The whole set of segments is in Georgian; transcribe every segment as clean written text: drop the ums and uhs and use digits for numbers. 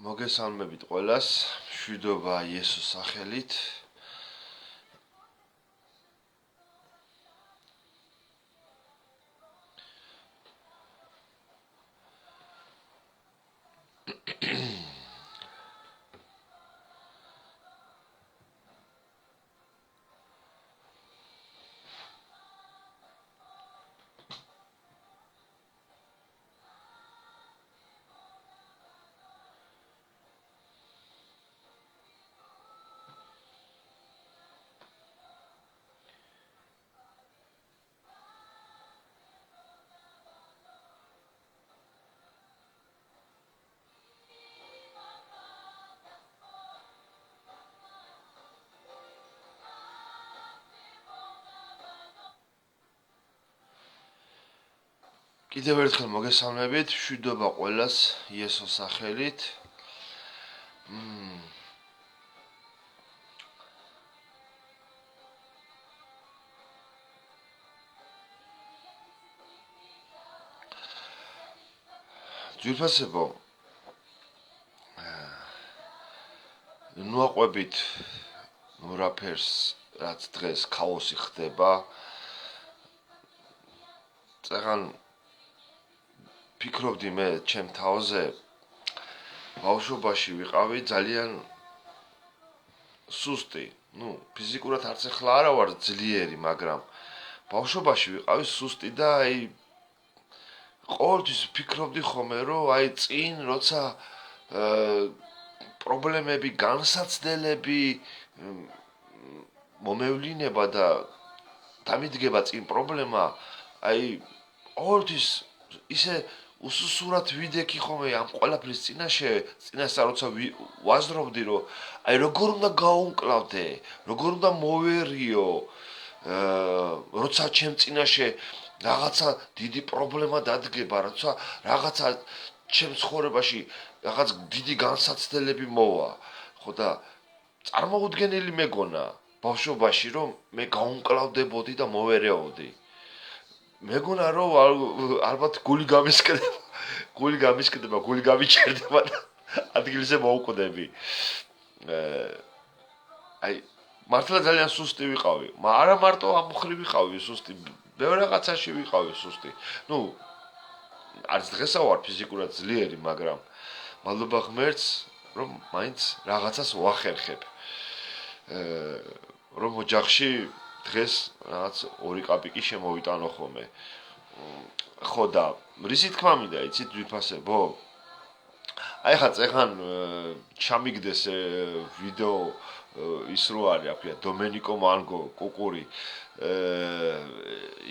მოგესალმებით ყველას, მშვიდობა იესოს სახელით. კიდევ ერთხელ მოგესალმებით, მშვიდობა ყველას იესოს სახელით. ძვირფასებო, ნუაყვებით ნურაფერს, რაც დღეს ქაოსი ხდება. წეგან ფიქრობდი მე ჩემ თავზე, ბავშვობაში ვიყავი ძალიან სუსტი. ფიზიკურად არც ახლა არა ვარ ძლიერი, მაგრამ ბავშვობაში ვიყავი სუსტი და ყოველთვის ფიქრობდი ხოლმე, რომ წინ როცა პრობლემები, განსაცდელები მომევლინება და დამიდგება წინ პრობლემა, ყოველთვის ისე უსუსურად ვიდექი ხოლმე ამ ყველაფრის წინაშე როცა ვაზრობდი, რომ როგორ უნდა გაუმკლავდე, როგორ უნდა მოვერიო, როცა ჩემ წინაშე რაღაცა დიდი პრობლემა დადგება, როცა რაღაცა ჩემ ცხოვრებაში რაღაც დიდი განსაცდელები მოვა, ხო და წარმოუდგენელი მეგონა ბავშვობაში, რომ მე გაუმკლავდებოდი და მოვერეოდი. მეგონა რომ ალბათ გული გამისკდება, გული გამიჩერდება და ადგილზე მოვკვდები. მართლა ძალიან სუსტი ვიყავი. არა მარტო ამ მხრივ ვიყავი სუსტი, ბევრ რაღაცაში ვიყავი სუსტი. არც დღესა ვარ ფიზიკურად ძლიერი, მაგრამ მადლობა ღმერთს, რომ მაინც რაღაცას ვახერხებ. რომ ოჯახში დღეს რაღაც 2 კაპიკი შემოვიტანო ხოლმე. ხო და რისი თქმა მინდა, იცით ძვირფასებო? ხა წეგან ჩამიგდეს ვიდეო ის რო არის, აფია დომენიკო მანგო კუკური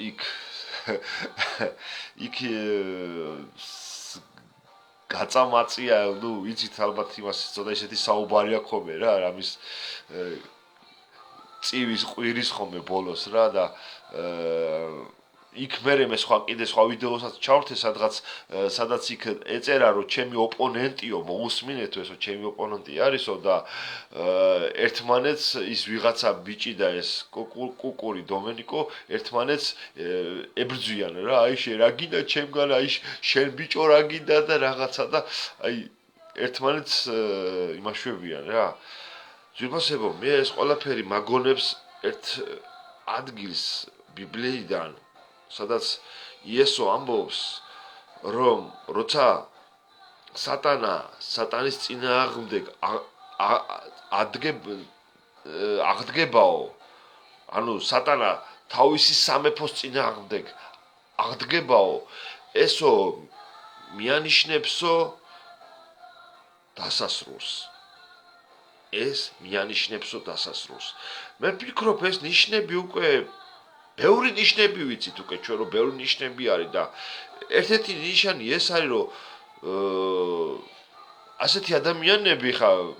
იქ გაწამაწია, იცით ალბათ იმას ცოტა ისეთი საუბარი აქვს ხოლმე რა, რამის წივის ყვირის ხოლმე ბოლოს რა და იქ მერე მე კიდე სხვა ვიდეოსაც ჩავრთე, სადაც იქ ეწერა, რომ ჩემი ოპონენტიო, მოусმინეთო ესო ჩემი ოპონენტი არისო და ერთმანეთს ის ვიღაცა ბიჭი და ეს კუკური დომენიკო ერთმანეთს ებრძვიან რა, შენ რა გინდა ჩემგან, შენ ბიჭო რა გინდა და რაღაცა და ერთმანეთს იმაშვებიან რა. ძვირფასებო, მე ეს ყველაფერი მაგონებს ერთ ადგილს ბიბლიიდან, სადაც იესო ამბობს, რომ როცა სატანის წინააღმდეგ აღდგებაო, სატანა თავისი სამეფოს წინააღმდეგ აღდგებაო, ესო მიანიშნებსო დასასრულს. მე ვფიქრობ, ეს ნიშნები უკვე ბევრი ნიშნები ვიცით უკვე ჩვენ, რომ ბევრი ნიშნები არის და ერთ-ერთი ნიშანი ეს არის, რომ ასეთი ადამიანები ხა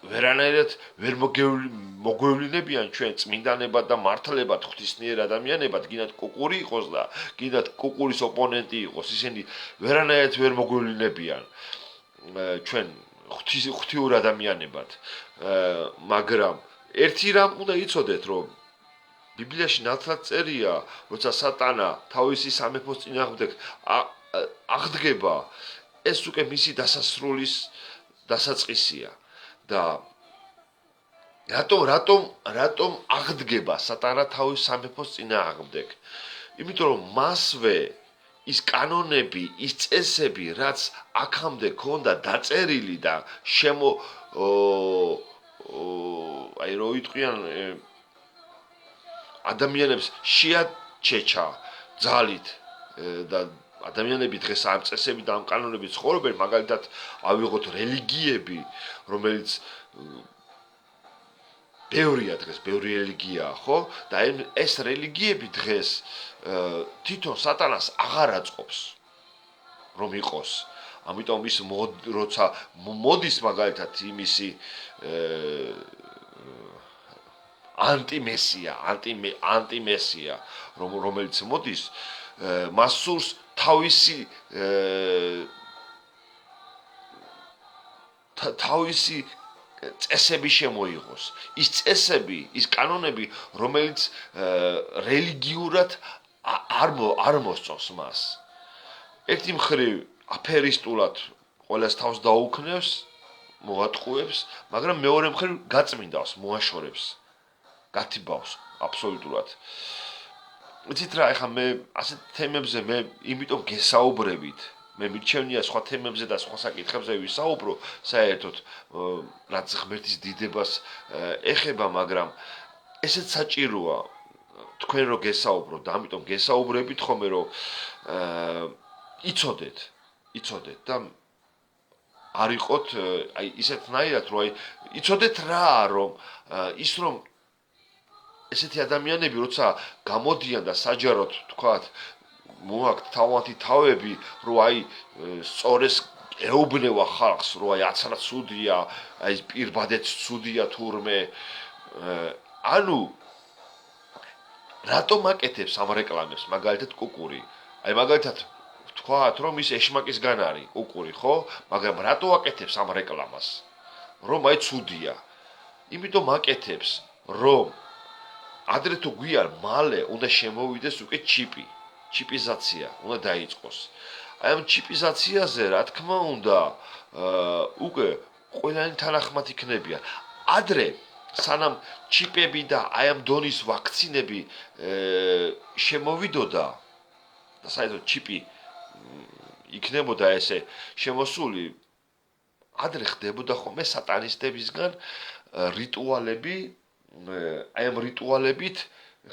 ვერანაირად ვერ მოგვევლინებიან ჩვენ წმინდანებად და მართლებად, ღვთისმიერ ადამიანებად, გინდათ კუკური იყოს და გინდათ კუკურის ოპონენტი იყოს, ისინი ვერანაირად ვერ მოგვევლინებიან ჩვენ ღვთიურ ადამიანებად. მაგრამ ერთი რამ უნდა იცოდეთ, რომ ბიბლიაში ნათლად წერია, როცა სატანა თავისი სამეფოს წინააღმდეგ აღდგება, ეს უკვე მისი დასასრულის დასაწყისია და რატომ აღდგება სატანა თავის სამეფოს წინააღმდეგ? იმიტომ რომ მასვე ის კანონები, ის წესები, რაც აქამდე ქონდა დაწერილი და აი რო იტყვიან ადამიანებს შეაჩეჩა ძალით და ადამიანები დღეს ამ წესები და ამ კანონებით ცხოვრობენ, მაგალითად ავიღოთ რელიგიები, რომელიც ბევრია დღეს, ბევრი რელიგიაა, ხო? და ეს რელიგიები დღეს თვითონ სატანას აღარ აწყობს, რომ იყოს. ამიტომ ის როცა მოდის მაგალითად იმისი ანტიმესია, რომელიც მოდის, მას სურს თავისი წესები შემოიღოს. ის წესები, ის კანონები, რომელიც რელიგიურად არ მოსწონს მას. ერთი მხრივ აფერისტულად ყველას თავს დაუქნევს, მოატყუებს, მაგრამ მეორე მხრივ გაწმინდავს, მოაშორებს, გათიბავს აბსოლუტურად. იცით რა, ეხლა მე ასეთ თემებზე მე იმიტომ გესაუბრებით, მე მიჩვენია სხვა თემებზე და სხვა საკითხებზე ვისაუბრო, საერთოდ რაც ღმერთის დიდებას ეხება, მაგრამ ესეც საჭიროა თქვენ რო გესაუბროთ და ამიტომ გესაუბრებით ხოლმე რომ იცოდეთ და არ იყოთ აი ისეთნაირად რომ აი იცოდეთ რა რომ ის რომ ესეთი ადამიანები როცა გამოდიან და საჯაროდ თქვათ მოაქვთ თავანთი თავები რომ აი სწორეს ეუბნება ხალხს რომ აი აცრა ცუდია აი პირბადეც ცუდია თურმე ანუ რატომ აკეთებს ამ რეკლამებს მაგალითად კუკური აი მაგალითად თქვათ რომ ის ეშმაკისგან არის კუკური ხო მაგრამ რატო აკეთებს ამ რეკლამას რომ აი ცუდია იმიტომ აკეთებს რომ ადრე თუ გვიან მალე უნდა შემოვიდეს უკვე ჩიპიზაცია უნდა დაიწყოს აი ამ ჩიპიზაციაზე რა თქმა უნდა უკვე ყველანი თანახმად იქნებიან ადრე სანამ ჩიპები და აი ამ დონის ვაქცინები შემოვიდოდა და საერთოდ ჩიპი იქნებოდა ესე შემოსული ადრე ხდებოდა ხოლმე სატანისტებისგან რიტუალები აი ამ რიტუალებით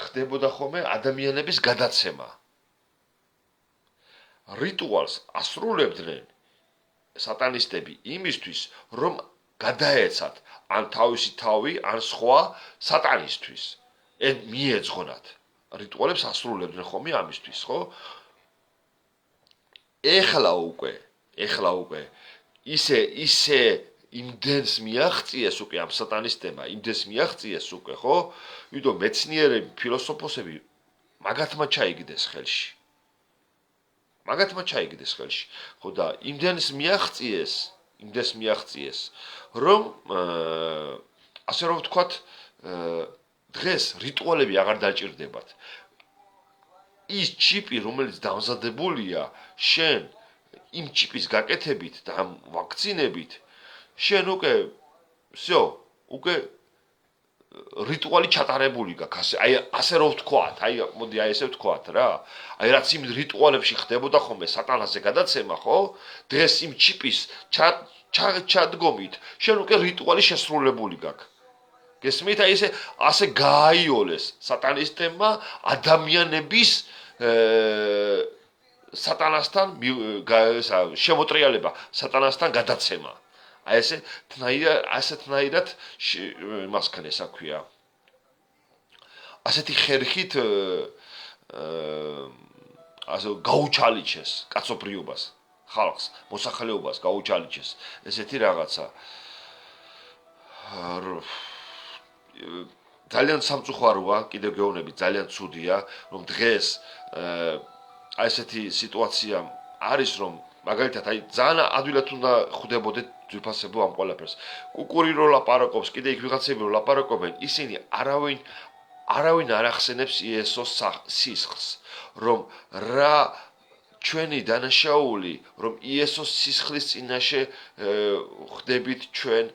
ხდებოდა ხოლმე ადამიანების გადაცემა რიტუალს ასრულებდნენ სატანისტები იმისთვის რომ გადაეცათ ან თავისი თავი ან სხვა სატანისტვის მიეძღვნათ რიტუალებს ასრულებდნენ ხოლმე ამისთვის ხო ეხლა უკვე ისე იმდენს მიაღწიეს უკვე ამ სატანისტებმა იმდენს მიაღწიეს უკვე ხო იმიტომ მეცნიერები ფილოსოფოსები მაგათმა ჩაიგდეს ხელში ხო და იმდენს მიაღწიეს რომ ასე რომ ვთქვათ დღეს რიტუალები აღარ დაჭირდებათ ის ჩიპი რომელიც დამზადებულია შენ იმ ჩიპის გაკეთებით და ამ ვაქცინებით შენ უკვე რიტუალი ჩატარებული გაქვს აი ასე რომ ვთქვათ აი მოდი აი ესე ვთქვათ რა აი რაც იმ რიტუალებში ხდებოდა ხოლმე სატანაზე გადაცემა ხო დღეს იმ ჩიპის ჩადგომით შენ უკვე რიტუალი შესრულებული გაქვს გესმით აი ასე გააიოლეს სატანისტებმა ადამიანების სატანასთან შემოტრიალება სატანასთან გადაცემა აი ასეთნაირად მას ქნეს აქვია ასეთი ხერხით ასე გაუჩალიჩეს კაცობრიობას ხალხს მოსახლეობას გაუჩალიჩეს ესეთი რაღაცა ძალიან სამწუხაროა კიდევ გეუბნები ძალიან ცუდია რომ დღეს აი ესეთი სიტუაცია არის რომ მაგალითად აი ძალიან ადვილად უნდა ხვდებოდეთ ძვირფასებო ამ ყველაფერს კუკური რო ლაპარაკობს კიდე იქ ვიღაცები რო ლაპარაკობენ ისინი არავინ არ ახსენებს იესოს სისხლს რომ რა ჩვენი დანაშაული, რომ იესოს სისხლის წინაშე ხდებით ჩვენ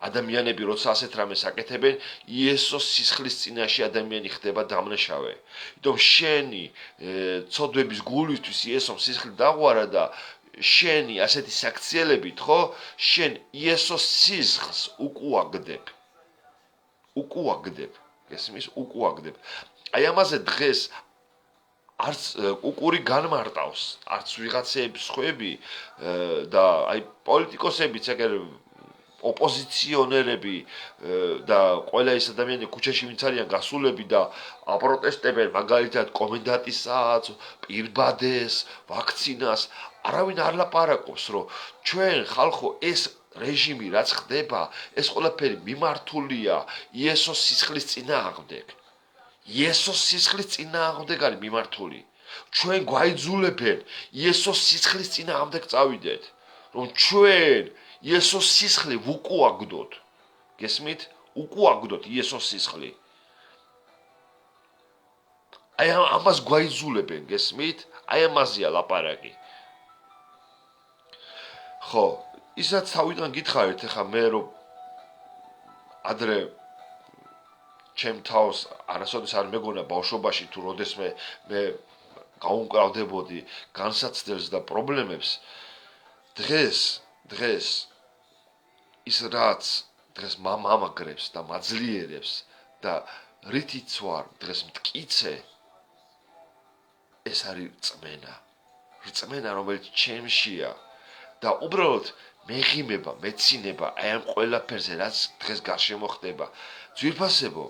ადამიანები, როცა ასეთ რამეს აკეთებენ, იესოს სისხლის წინაშე ადამიანი ხდება დამნაშავე. იმიტომ შენი ცოდვების გულისთვის იესოს სისხლი დაღვარა და შენი ასეთი საქციელებით, ხო, შენ იესოს სისხლს უკუაგდებ. გესმის? უკუაგდებ. აი ამაზე დღეს არც კუკური განმარტავს, არც ვიღაცეების ხვები და აი პოლიტიკოსებიც ეგერ ოპოზიციონერები და ყველა ის ადამიანები ქუჩაში ვინც არიან გასულები და აპროტესტებენ მაგალითად კომენდანტისას, პირბადეს, ვაქცინას, არავინ არ ლაპარაკობს, რომ ჩვენ ხალხო ეს რეჟიმი რაც ხდება, ეს ყველაფერი მიმართულია იესოს სისხლის წინააღმდეგ. იესოს სისხლის წინააღმდეგ არის მიმართული. ჩვენ გვაიძულებენ იესოს სისხლის წინააღმდეგ წავიდეთ, რომ ჩვენ იესოს სისხლი ვუკუაგდოთ. გესმით? უკუაგდოთ იესოს სისხლი. აი ამას გვაიძულებენ, გესმით? აი ამაზეა ლაპარაკი. ხო, ისაც თავიდან გითხარით, ახლა მე რომ ადრე ჩემ თავს არასოდეს არ მეგონა ბავშვობაში თუ როდესმე მე გაუმკრავდებოდი განსაცდელს და პრობლემებს დღეს ის რაც დღეს მამაგრებს და მაძლიერებს და რითიც ვარ დღეს მტკიცე ეს არის რწმენა რომელიც ჩემშია და უბრალოდ მეღიმება მეცინება აი ამ ყველაფერზე რაც დღეს გარშემო ხდება ძვირფასებო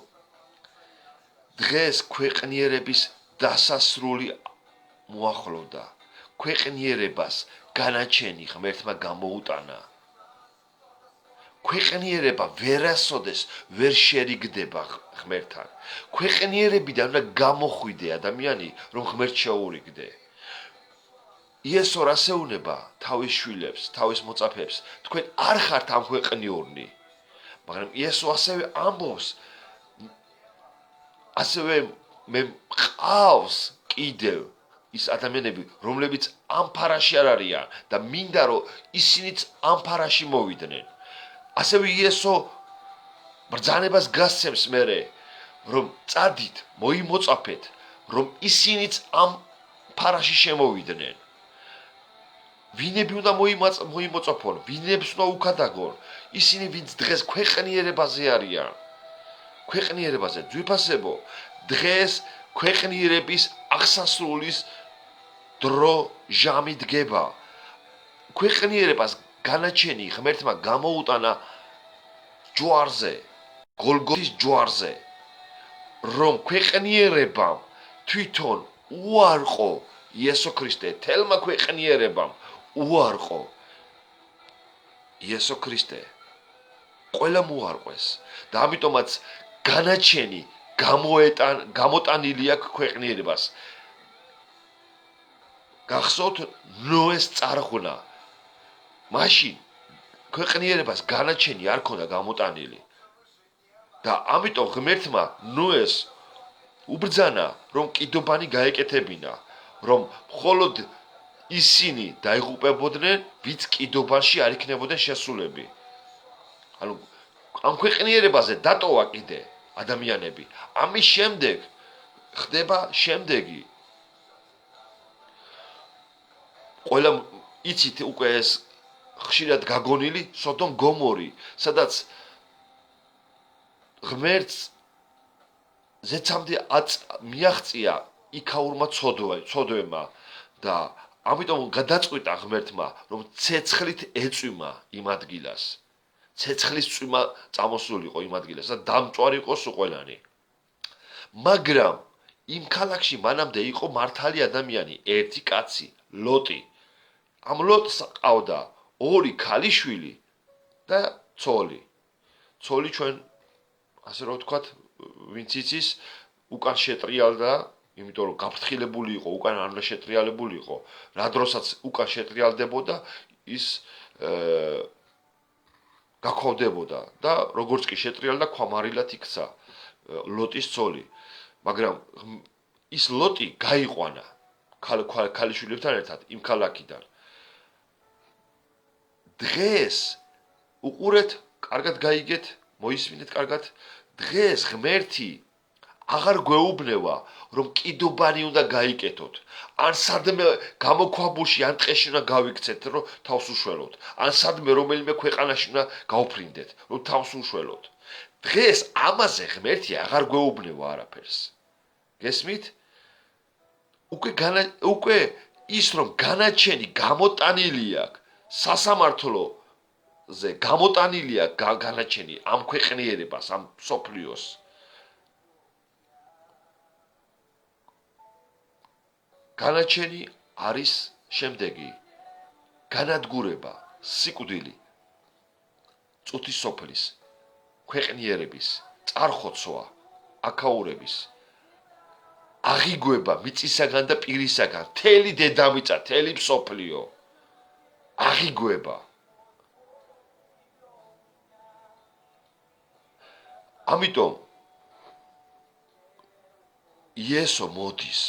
დღეს ქვეყნიერების დასასრული მოახლოვდა ქვეყნიერებას განაჩენი ღმერთმა გამოუტანა ქვეყნიერება ვერასოდეს ვერ შერიგდება ღმერთთან ქვეყნიერებიდან უნდა გამოხვიდე ადამიანი რომ ღმერთს შეურიგდე იესო რასეუნება თავის შვილებს თავის მოწაფეებს თქვენ არ ხართ ამ ქვეყნიურნი მაგრამ იესო ასევე ამბობს ასევე მე მყავს კიდევ ის ადამიანები რომლებიც ამ ფარაში არ არიან და მინდა რომ ისინიც ამ ფარაში მოვიდნენ ასევე იესო ბრძანებას გასცემს მერე რომ წადით მოიმოწაფეთ რომ ისინიც ამ ფარაში შემოვიდნენ ვინები უნდა მოიმოწაფონ ვინებს უნდა უკადაგონ ისინი ვინც დღეს ქვეყნიერებაზე არიან ქვეყნიერებაზე ძვირფასებო დღეს ქვეყნიერების აღსასრულის დრო ჟამი დგება ქვეყნიერებას განაჩენი ღმერთმა გამოუტანა ჯვარზე გოლგოთის ჯვარზე რომ ქვეყნიერებამ თვითონ უარყო იესო ქრისტე თელმა ქვეყნიერებამ უარყო იესო ქრისტე ყველა მოარყვეს და ამიტომაც განაჩენი გამოტანილი აქვს ქვეყნიერებას გახსოვთ ნოეს წარღვნა მაშინ ქვეყნიერებას განაჩენი არ ქონდა გამოტანილი და ამიტომ ღმერთმა ნოეს უბრძანა რომ კიდობანი გაეკეთებინა რომ მხოლოდ ისინი დაიღუპებოდნენ ვინც კიდობანში არ იქნებოდნენ შესულები ანუ ამ ქვეყნიერებაზე დატოვა კიდე ადამიანები ამის შემდეგ ხდება შემდეგი ყველა იცით უკვე ეს ხშირად გაგონილი სოდომ გომორი სადაც ღმერთს ზეცამდე მიაღწია იქაურმა ცოდვებმა და ამიტომ გადაწყვიტა ღმერთმა რომ ცეცხლით ეწვიმა იმ ადგილას ცეცხლის წვიმა წამოსულიყო იმ ადგილას და დამწვარი იყო ყველანი მაგრამ იმ ქალაქში მანამდე იყო მართალი ადამიანი ერთი კაცი ლოტი ამ ლოტს ყავდა ორი ქალიშვილი და ცოლი ჩვენ ასე რომ ვთქვათ ვინც იცის უკან შეტრიალდა იმიტომ რომ გაფრთხილებული იყო უკან არ უნდა შეტრიალებული იყო რა დროსაც უკან შეტრიალდებოდა ის გაქოვდებოდა და როგორც კი შეტრიალდა ქვამარილად იქცა ლოტის ცოლი მაგრამ ის ლოტი გაიყვანა ქალიშვილებთან ერთად იმ ქალაქიდან. დღეს უყურეთ, კარგად გაიგეთ, მოისმინეთ კარგად. დღეს ღმერთი აღარ გვეუბნება, რომ კიდობანი უნდა გაიკეთოთ. ან სადმე გამოქვაბულში ან ტყეში უნდა გავიქცეთ, რომ თავს უშველოთ. ან სადმე რომელიმე ქვეყანაში უნდა გავფრინდეთ, რომ თავს უშველოთ. დღეს ამაზე ღმერთი აღარ გვეუბნება არაფერს. გესმით? უკვე ის რომ განაჩენი გამოტანილი აქვს სასამართლოზე, გამოტანილი აქვს განაჩენი ამ ქვეყნიერებას, ამ სოფლიოს. განაჩენი არის შემდეგი: განადგურება, სიკვდილი, წუთის სოფლის, ქვეყნიერების, წარხოცვა, აქაურების, აღიგובה მიწისაგან და პირისაგან, თელი დედამიწა, თელი სოფლიო, აღიგובה. ამიტომ იესო მოდის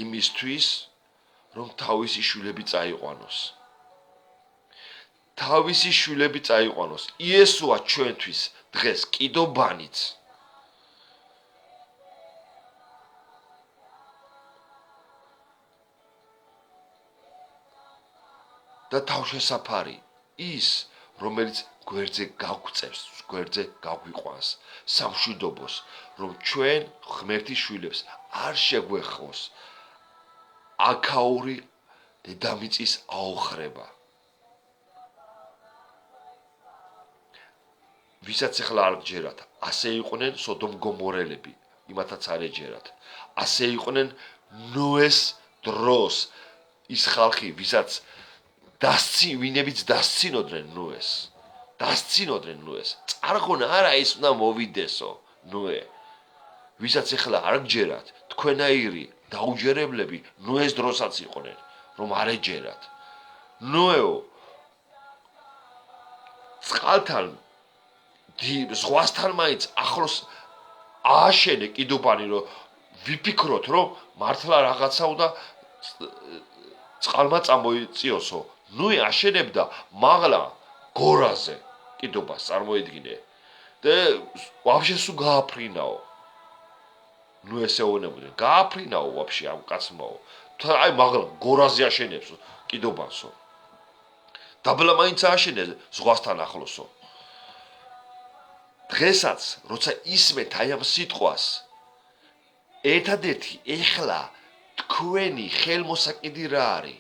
იმისთვის, რომ თავისი შვილები წაიყვანოს. თავისი შვილები წაიყვანოს. იესოა ჩვენთვის დღეს კიდობანიც. და თავშესაფარი ის, რომელიც გვერდზე გაგვწევს, გვერდზე გაგვიყვანს სამშვიდობოს, რომ ჩვენ ღმერთის შვილებს არ შეგვეხოს აქაური დედამიწის აოხრება. ვისაც ახლა არ გჯერათ, ასე იყვნენ სოდომ გომორელები, იმათაც არ ეჯერათ. ასე იყვნენ ნოეს დროს ის ხალხი, ვისაც ვინებიც დასცინოდნენ ნოეს. დასცინოდნენ ნოეს. წარღონა არა ის უნდა მოვიდესო ნოე. ვისაც ახლა არ გჯერათ, თქვენაირი დაუჯერებლები ნოეს დროსაც იყვნენ, რომ არ ეჯერათ. ნოეო წყალთან ზღვასთან მაინც ახლოს ააშენე კიდობანი, რომ ვიფიქროთ, რომ მართლა რაღაცა უნდა წყალმა წამოიწიოსო. ნუე აშენებდა მაღლა გორაზე კიდობას წარმოედგინე და ვაფშე სულ გააფრინაო. ნუ ესეონებოდნენ, გააფრინაო ვაფშე ამ კაცმაო. აი მაღლა გორაზე აშენებს კიდობანსო. დაბლა მაინც ააშენე ზღვასთან ახლოსო. დღესაც როცა ისმეთ აი ამ სიტყვას, ერთადერთი ეხლა თქვენი ხელმოსაკიდი რა არის?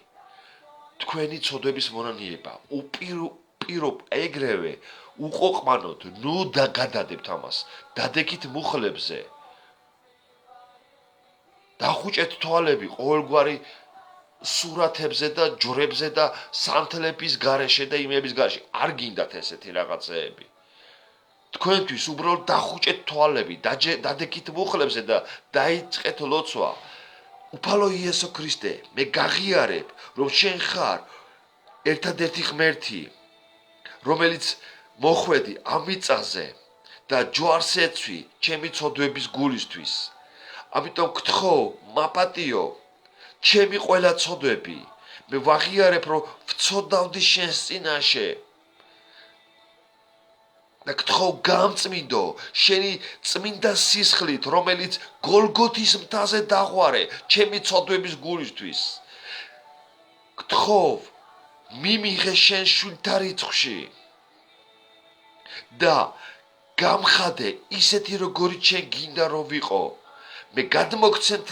თქვენი ცოდვების მონანიება, უპირობ ეგრევე უყოყმანოთ, ნუ გადადებთ ამას, დადეკით მუხლებზე. დახუჭეთ თვალები ყოველგვარი სურათებზე და ჯვრებზე და სანთლების გარეშე და იმების გარეშე. არ გინდათ ესეთი რაღაცეები. თქვენთვის უბრალოდ დახუჭეთ თვალები, დადეკით მუხლებზე და დაიწყეთ ლოცვა. უფალო იესო ქრისტე, მე გაღიარებ, რომ შენ ხარ ერთადერთი ღმერთი, რომელიც მოხვედი ამ მიწაზე და ჯვარს ეცვი ჩემი ცოდვების გულისთვის. ამიტომ გთხოვ, მაპატიო, ჩემი ყველა ცოდვები, მე ვაღიარებ, რომ ვცოდავდი შენს წინაშე. და გთხოვ გამწმინდო შენი წმინდა სისხლით, რომელიც გოლგოთის მთაზე დაღვარე ჩემი ცოდვების გულისთვის. გთხოვ მიმიღე შენ შვილთა რიცხვში და გამხადე ისეთი როგორი შენ გინდა რომ ვიყო. მე გადმოგცემ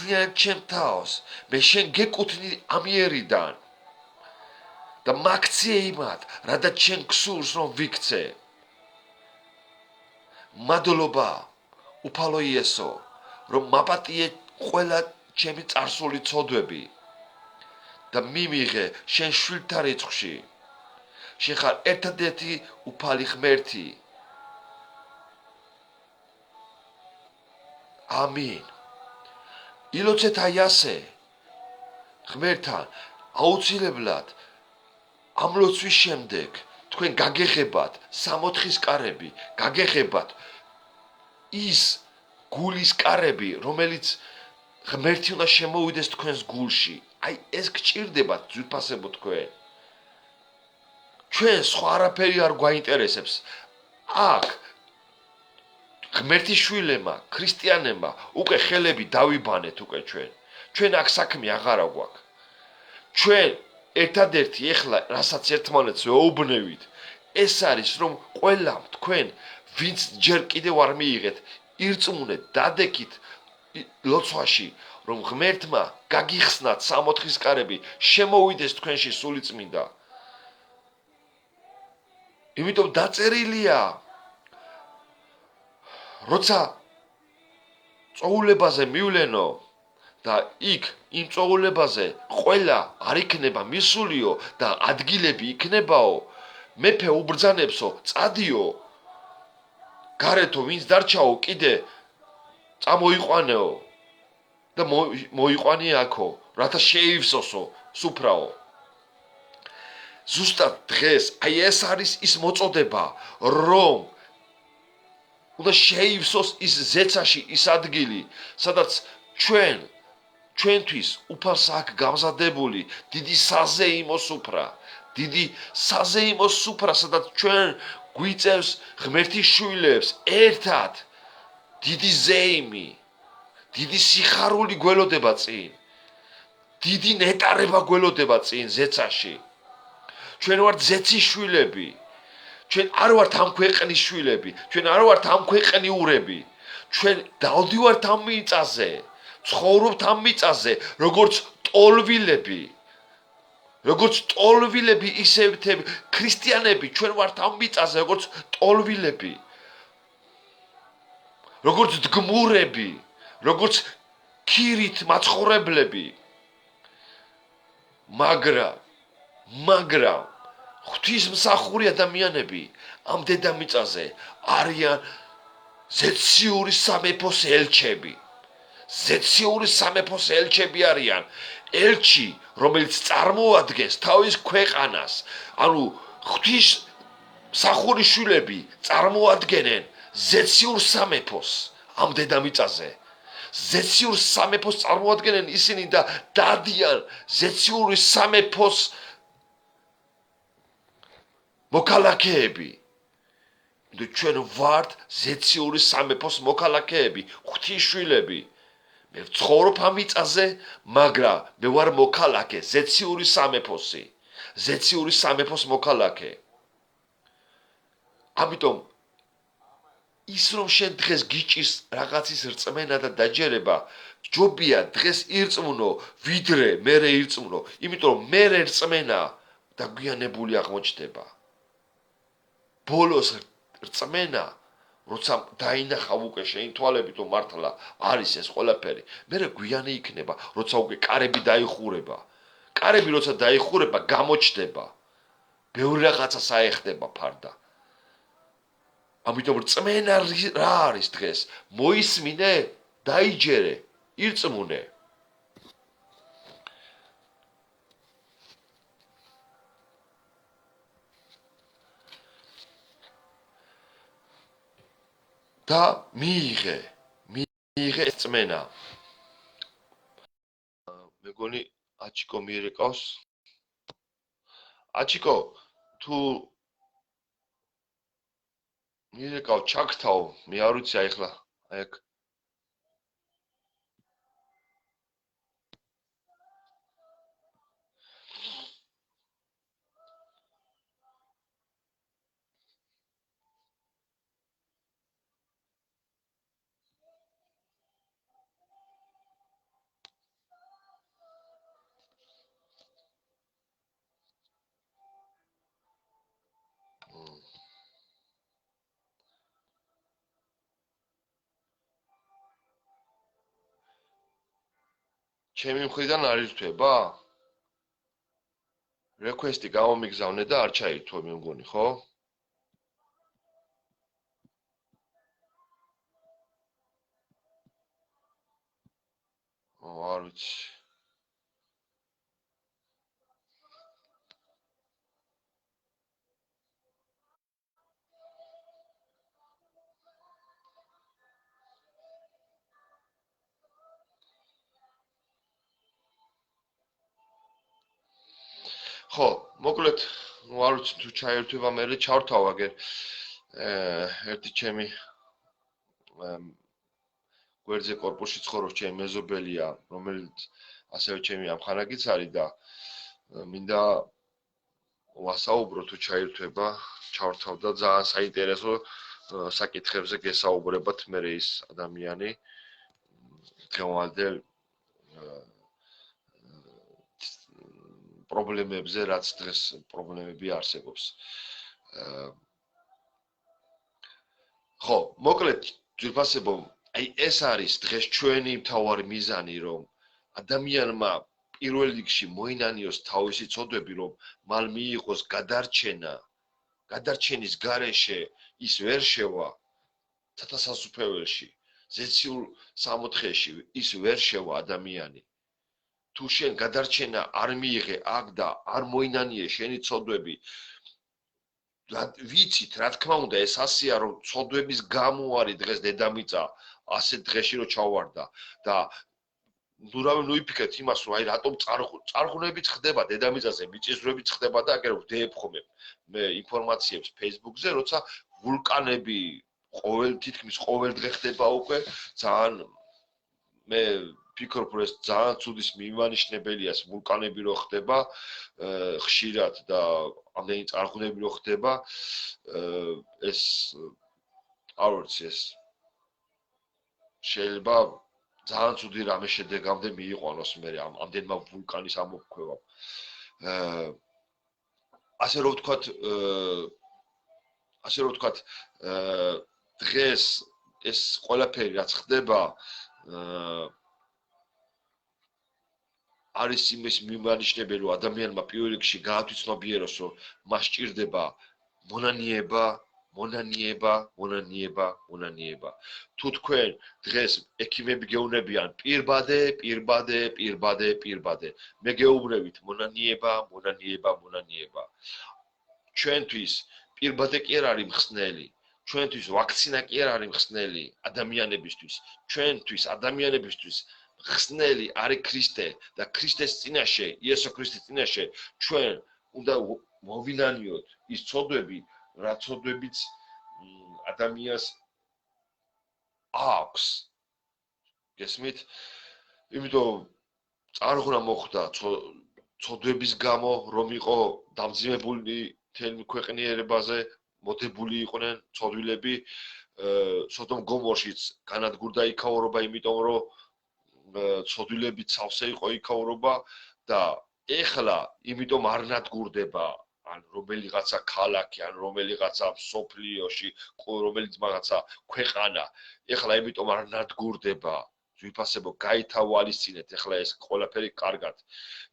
ჩემ თავს, მე შენ გეკუთვნი ამიერიდან და მაქცე იმათ, რადგან შენ გსურს რომ ვიქცე. მადლობა, უფალო იესო, რომ მაპატიე ყველა ჩემი წარსული ცოდვები და მიმიღე შენ შვილთა რიცხვში. შენ ხარ ერთადერთი უფალი ღმერთი. ამინ. ილოცეთ აი ასე ღმერთთან აუცილებლად ამ ლოცვის შემდეგ თქვენ გაგეხებათ 64-ის კარები, გაგეხებათ ის გულის კარები, რომელიც ღმერთი უნდა შემოვიდეს თქვენს გულში. აი ეს გჭირდებათ ძვირფასებო თქვენ. ჩვენ სხვა არაფერი არ გვაინტერესებს. აქ ღმერთის შვილებმა, ქრისტიანებმა უკვე ხელები დავიბანეთ უკვე ჩვენ. ჩვენ აქ საქმე აღარა გვაქვს. ჩვენ ერთადერთი ეხლა რასაც ერთმანეთს ვეუბნევით, ეს არის რომ ყველამ თქვენ ვინც ჯერ კიდევ არ მიიღეთ, ირწმუნეთ, დადექით ლოცვაში, რომ ღმერთმა გაგიხსნათ 64-ის კარები, შემოვიდეს თქვენში სულიწმინდა. იმიტომ დაწერილია, როცა წოულებაზე მივლენო და იქ იმ წოულებაზე ყველა არ იქნება მისულიო და ადგილები იქნებაო, მეფე უბრძანებსო, წადიო, გარეთო ვინც დარჩაო კიდე წამოიყვანეო და მოიყვანე აქო, რათა შეივსოსო სუფრაო. ზუსტად დღეს აი ეს არის ის მოწოდება, რომ უნდა შეივსოს ის ზეცაში ის ადგილი, სადაც ჩვენთვის უფალს აქვს გამზადებული დიდი საზეიმო სუფრა, დიდი საზეიმო სუფრა, სადაც ჩვენ გვიწევს ღმერთის შვილებს ერთად დიდი ზეიმი, დიდი სიხარული გველოდება წინ, დიდი ნეტარება გველოდება წინ ზეცაში. ჩვენ ვართ ზეცის შვილები, ჩვენ არ ვართ ამ ქვეყნის შვილები, ჩვენ არ ვართ ამ ქვეყნიურები, ჩვენ დავდივართ ამ მიწაზე, ცხოვრობთ ამ მიწაზე, როგორც ტოლვილები, ისევ ქრისტიანები, ჩვენ ვართ ამ მიწაზე, როგორც ტოლვილები, როგორც დგმურები, როგორც ქირით მაცხოვრებლები, მაგრამ ღვთისმსახური ადამიანები ამ დედამიწაზე არიან ზეციური სამეფოს ელჩები. ზეციური სამეფოს ელჩები არიან. ელჩი, რომელიც წარმოადგენს თავის ქვეყანას, ანუ ღვთისმსახური შვილები წარმოადგენენ ზეციურ სამეფოს ამ დედამიწაზე. ზეციურ სამეფოს წარმოადგენენ ისინი და დადიან ზეციური სამეფოს მოქალაქეები. ჩვენ ვართ ზეციური სამეფოს მოქალაქეები, ღვთისშვილები. მე ვცხოვრობ ამ მიწაზე, მაგრამ მე ვარ მოქალაქე, ზეციური სამეფოსი, ზეციური სამეფოს მოქალაქე. ამიტომ ის რომ შენ დღეს გიჭირს რაღაცის რწმენა და დაჯერება, ჯობია დღეს ირწმუნო, ვიდრე მერე ირწმუნო, იმიტომ რომ მერე რწმენა დაგვიანებული აღმოჩნდება. ბოლოს რწმენა, როცა დაინახავ უკვე შენი თვალებით რომ მართლა არის ეს ყველაფერი, მერე გვიანი იქნება, როცა უკვე კარები დაიხურება. კარები როცა დაიხურება, გამოჩნდება. ბევრი რაღაცა საეხდება ფარდა. ამიტომ რწმენა რა არის დღეს? მოისმინე, დაიჯერე, ირწმუნე. და მიიღე რწმენა. მეგონი აჩიკო მიერეკავს. აჩიკო, თუ მიერეკავ ჩაქთაო, მე არ ვიცი ახლა, აი აქ. ჩემი მხრიდან არ ირთვება? რეკვესტი გამომიგზავნე და არ ჩაირთვა მე მგონი, ხო? არ ვიცი. ხო, მოკლედ, არ ვიცი თუ ჩაერთვება მე ჩავრთავ აგერ ერთი ჩემი გვერდზე корпуსში ცხოვრობს ჩემი მეზობელია, რომელიც ასევე ჩემი ამხანაგიც არის და მინდა ვასაუბრო თუ ჩაერთვება, ჩავრთავ და ძალიან საინტერესო საკითხებზე გესაუბრებათ მე ის ადამიანი დღევანდელ პრობლემებზე, რაც დღეს პრობლემები არსებობს. ხო, მოკლედ, ძვირფასებო, აი ეს არის დღეს ჩვენი მთავარი მიზანი, რომ ადამიანმა პირველ რიგში მოინანიოს თავისი ცოდვები, რომ მალ მიიღოს გადარჩენა, გადარჩენის გარეშე ის ვერ შევა ცათასასუფეველში, ზეციურ სამოთხეში ის ვერ შევა ადამიანი. თუ შენ გადარჩენა არ მიიღე აქ და არ მოინანიე შენი ცოდვები, ვიცით, რა თქმა უნდა, ეს ასეა, რომ ცოდვების გამო არის დღეს დედამიწა ასეთ დღეში რომ ჩავარდა და ნუ იფიქრეთ იმას, რომ აი რატომ წარღვნებიც ხდება დედამიწაზე, მიწისძვრებიც ხდება და აგერ ვდებ ხოლმე მე ინფორმაციებს Facebook-ზე, როცა ვულკანები თითქმის ყოველ დღე ხდება უკვე, ძალიან მე ფიქრობ, რომ ეს ძალიან ცუდის მიმანიშნებელია ვულკანები რო ხდება ხშირად და ამდენი წარღვნები რო ხდება ეს არ ვიცი ეს შეიძლება ძალიან ცუდი რამე შედეგამდე მიიყვანოს მე ამდენმა ვულკანის ამოფრქვევამ. ასე რომ ვთქვათ, დღეს ეს ყველაფერი რაც ხდება არის იმის მიმანიშნებელი, რომ ადამიანმა პირველ რიგში გაათვითცნობიეროს, რომ მას სჭირდება მონანიება. თუ თქვენ დღეს ექიმები გეუბნებიან პირბადე, მე გეუბნებით მონანიება. ჩვენთვის პირბადე კი არ არის მხსნელი, ჩვენთვის ვაქცინა კი არ არის მხსნელი ადამიანებისთვის, ჩვენთვის ადამიანებისთვის ხსნელი არის ქრისტე და ქრისტეს წინაშე, იესო ქრისტეს წინაშე ჩვენ უნდა მოვინანიოთ ის ცოდვები, რა ცოდვებიც ადამიანს აქვს. გესმით? იმიტომ წარღვნა მოხდა ცოდვების გამო, რომ იყო დამძიმებული თემი ქვეყნიერებაზე, მოდებული იყვნენ ცოდვილები, სოდომ გომორშიც განადგურდა იქაურობა, იმიტომ რომ ცოდვილები სავსე იყო იქაურობა და ეხლა იმიტომ არ ნადგურდება ან რომელიღაცა ქალაქი ან რომელიღაცა სოფლიოში რომელიც რაღაცა ქვეყანა ეხლა იმიტომ არ ნადგურდება ძვირფასებო გაითავალისწინეთ ეხლა ეს ყველაფერი კარგად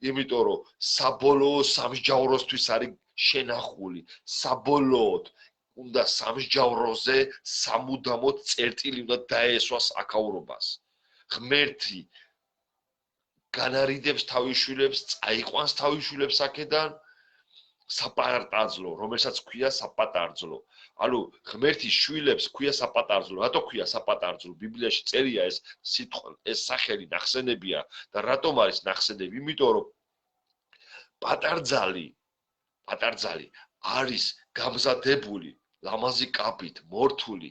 იმიტომ რომ საბოლოო სამსჯავროსთვის არის შენახული საბოლოოდ უნდა სამსჯავროზე სამუდამოდ წერტილი უნდა დაესვას აქაურობას ღმერთი განარიდებს თავის შვილებს, წაიყვანს თავის შვილებს აქედან საპატარძლო, რომელსაც ქვია საპატარძლო. ანუ ღმერთის შვილებს ქვია საპატარძლო. რატო ქვია საპატარძლო? ბიბლიაში წერია ეს სიტყვა, ეს სახელი ნახსენებია და რატომ არის ნახსენები? იმიტომ რომ პატარძალი არის გამზადებული ლამაზი კაპით, მორთული,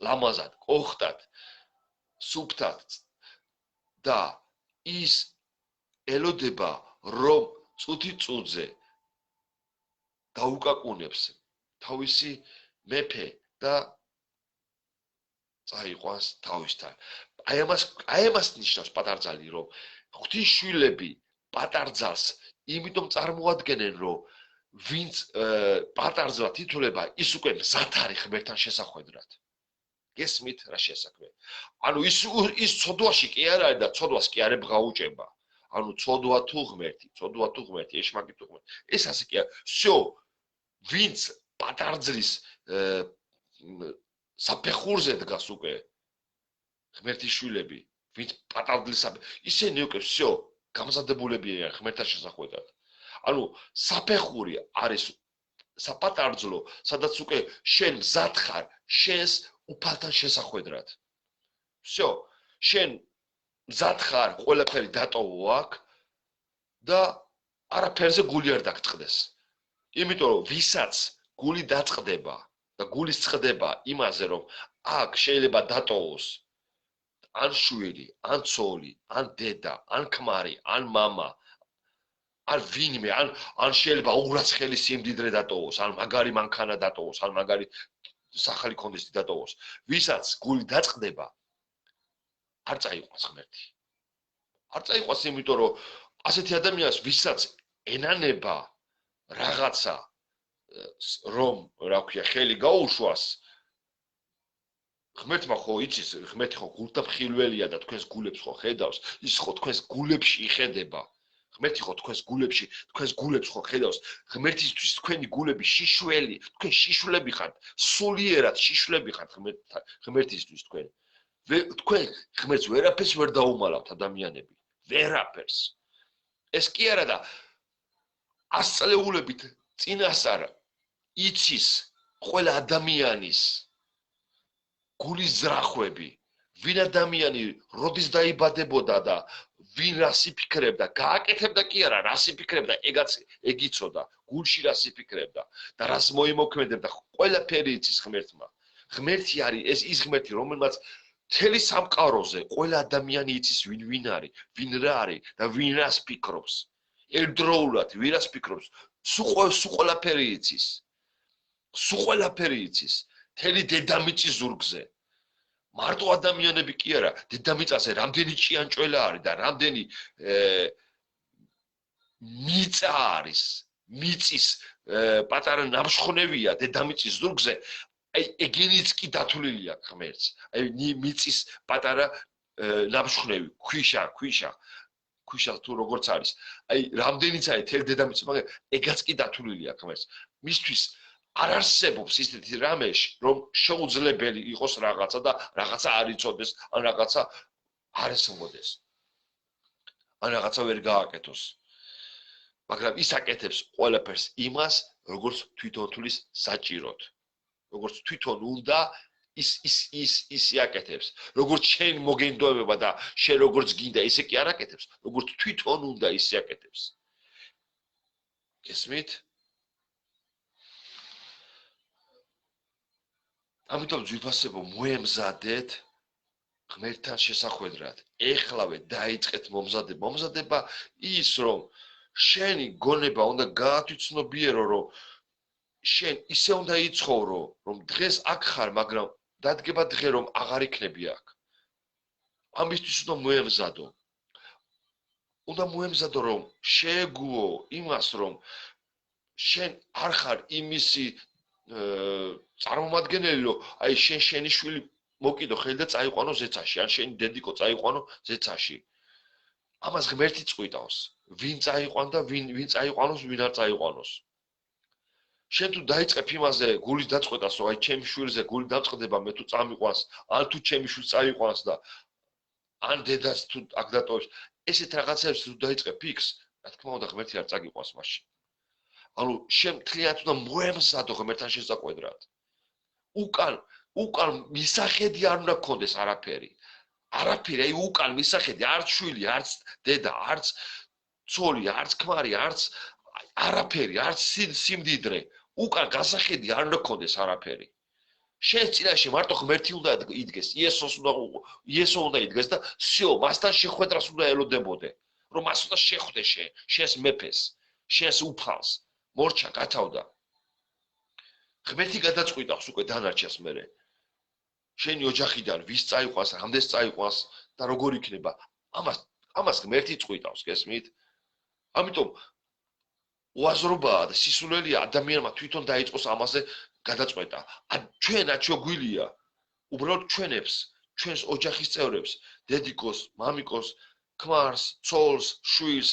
ლამაზად, კოხტად, სუფთად და ის ელოდება რომ წუთი-წუთზე დაუკაკუნებს თავისი მეფე და წაიყვანს თავისთან. აი ამას ნიშნავს პატარძალი, რომ ღვთისშვილები პატარძალს იმიტომ წარმოადგენენ, რომ ვინც პატარძლად ითვლება, ის უკვე მზად არის ღმერთთან შესახვედრად. გესმით რა შესაქმე. ანუ ის ცოდვაში კი არ არის და ცოდვას კი არ ებღაუჭება. ანუ ცოდვა თუ ღმერთი, ეშმაკი თუ ღმერთი. ეს ასე კი არის. всё, ვინც პატარძლის საფეხურზე დგას უკვე ღმერთის შვილები, ვინც პატარძლის ისინი უკვე всё, გამზადებულები არიან ღმერთთან შესახვედრად. ანუ საფეხური არის საპატარძლო, სადაც უკვე შენ მზად ხარ, შენს უფალთან შესახვედრად. всё, შენ მზად ხარ, ყველაფერი დატოვო აქ და არაფერზე გული არ დაგწყდეს. იმიტომ რომ ვისაც გული დაწყდება და გულის წყდება იმაზე რომ აქ შეიძლება დატოვოს ან შვილი, ან ცოლი, ან დედა, ან ქმარი, ან მამა, ან ვინმე, ან შეიძლება უღრაცხელი სიმდიდრე დატოვოს, ან მაგარი მანქანა დატოვოს, ან მაგარი სახალი კონდეს დატოვოს. ვისაც გული დაწყდება, არ წაიყვანს ღმერთი. არ წაიყვანს, იმიტომ რომ ასეთი ადამიანს ვისაც ენანება რაღაცა რომ რა ქვია ხელი გაუშვას ღმერთმა ხო იცის ღმერთი ხო გულთამხილველია და თქვენს გულებს ხო ხედავს ის ხო თქვენს გულებში იხედება ღმერთი ხო თქვენს გულებს ხო ხედავს ღმერთისთვის თქვენი გულები შიშველი თქვენ შიშვლები ხართ სულიერად შიშვლები ხართ ღმერთისთვის თქვენ ღმერთს ვერაფერს ვერ დაუმალავთ ადამიანები ვერაფერს ეს კი არა და ასწლეულებით წინასწარ იცის ყველა ადამიანის გულის ძრახვები ვინ ადამიანი როდის დაიბადებოდა და ვინ რას იფიქრებდა გააკეთებდა კი არა რას იფიქრებდა ეგ იცოდა გულში რას იფიქრებდა და რას მოიმოქმედებდა ყველაფერი იცის ღმერთმა ღმერთი არის ეს ის ღმერთი რომელმაც მთელი სამყაროზე ყველა ადამიანი იცის ვინ არის ვინ რა არის და ვინ რას ფიქრობს ერთდროულად ვინ რას ფიქრობს სულ ყველაფერი იცის სულ ყველაფერი იცის მთელი დედამიწის ზურგზე მარტო ადამიანები კი არა დედამიწაზე რამდენი ჭიანჭველა არის და რამდენი მიწა არის მიწის პატარა ნამშხნევია დედამიწის ზურგზე აი ეგენიც კი დათვლილია ღმერთს აი მიწის პატარა ნამშხნევი ქვიშა თუ როგორც არის აი რამდენიც არის თელ დედამიწის მაგრამ ეგაც კი დათვლილია ღმერთს მისთვის არ არსებობს ისეთი რამე რომ შეუძლებელი იყოს რაღაცა და რაღაცა არ იცოდეს ან რაღაცა არ ესმოდეს ან რაღაცა ვერ გააკეთოს მაგრამ ის აკეთებს ყველაფერს იმას როგორც თვითონ თulis საჭიროდ როგორც თვითონ უნდა ის აკეთებს როგორც შენ მოგენდოება და შენ როგორც გინდა ისე კი არ აკეთებს როგორც თვითონ უნდა ისე აკეთებს გესმით ამიტომ ძვირფასებო მოემზადეთ ღმერთთან შესახვედრად ეხლავე დაიწყეთ მომზადება ის რომ შენი გონება უნდა გაათვითცნობიერო რომ შენ ისე უნდა იცხოვრო რომ დღეს აქ ხარ მაგრამ დადგება დღე რომ აღარ იქნები აქ ამისთვის უნდა მოემზადო რომ შეეგუო იმას რომ შენ არ ხარ იმისი წარმომადგენელი რომ აი შენი შვილი მოკიდო ხელი და წაიყვანო ზეცაში ან შენი დედიკო წაიყვანო ზეცაში ამას ღმერთი წყვიტავს ვინ წაიყვან და ვინ წაიყვანოს ვინ არ წაიყვანოს შენ თუ დაიწყებ იმაზე გულის დაწყვეტას რომ აი ჩემი შვილზე გული დამწყდება მე თუ წამიყვანს ან თუ ჩემი შვილს წაიყვანს და ან დედას თუ აქ დატოვებს ესეთ რაღაცებს თუ დაიწყებ ფიქს რა თქმა უნდა ღმერთი არ წაგიყვანს მაშინ ანუ შენ მთლიანად უნდა მოემზადო ღმერთთან შესაყვედრად უკან მისახედი არ უნდა გქონდეს არაფერი აი უკან მისახედი არც შვილი არც დედა არც ცოლი არც ქმარი არც არაფერი არც სიმდიდრე უკან გასახედი არ უნდა გქონდეს არაფერი შენ წინაშე მარტო ღმერთი უნდა იდგეს იესო უნდა იდგეს და всё მასთან შეხვედრას უნდა ელოდებოდე რომ მას უნდა შეხვდე შენს მეფეს შენს უფალს მორჩა გათავდა ღმერთი გადაწყვიტავს უკვე დანარჩენს მერე შენი ოჯახიდან ვის წაიყვანს რამდენს წაიყვანს და როგორ იქნება ამას ღმერთი წყვიტავს გესმით ამიტომ უაზრობაა და სისულელია ადამიანმა თვითონ დაიწყოს ამაზე გადაწყვეტა ჩვენაც შეგვიძლია უბრალოდ ჩვენს ოჯახის წევრებს დედიკოს მამიკოს ქმარს ცოლს შვილს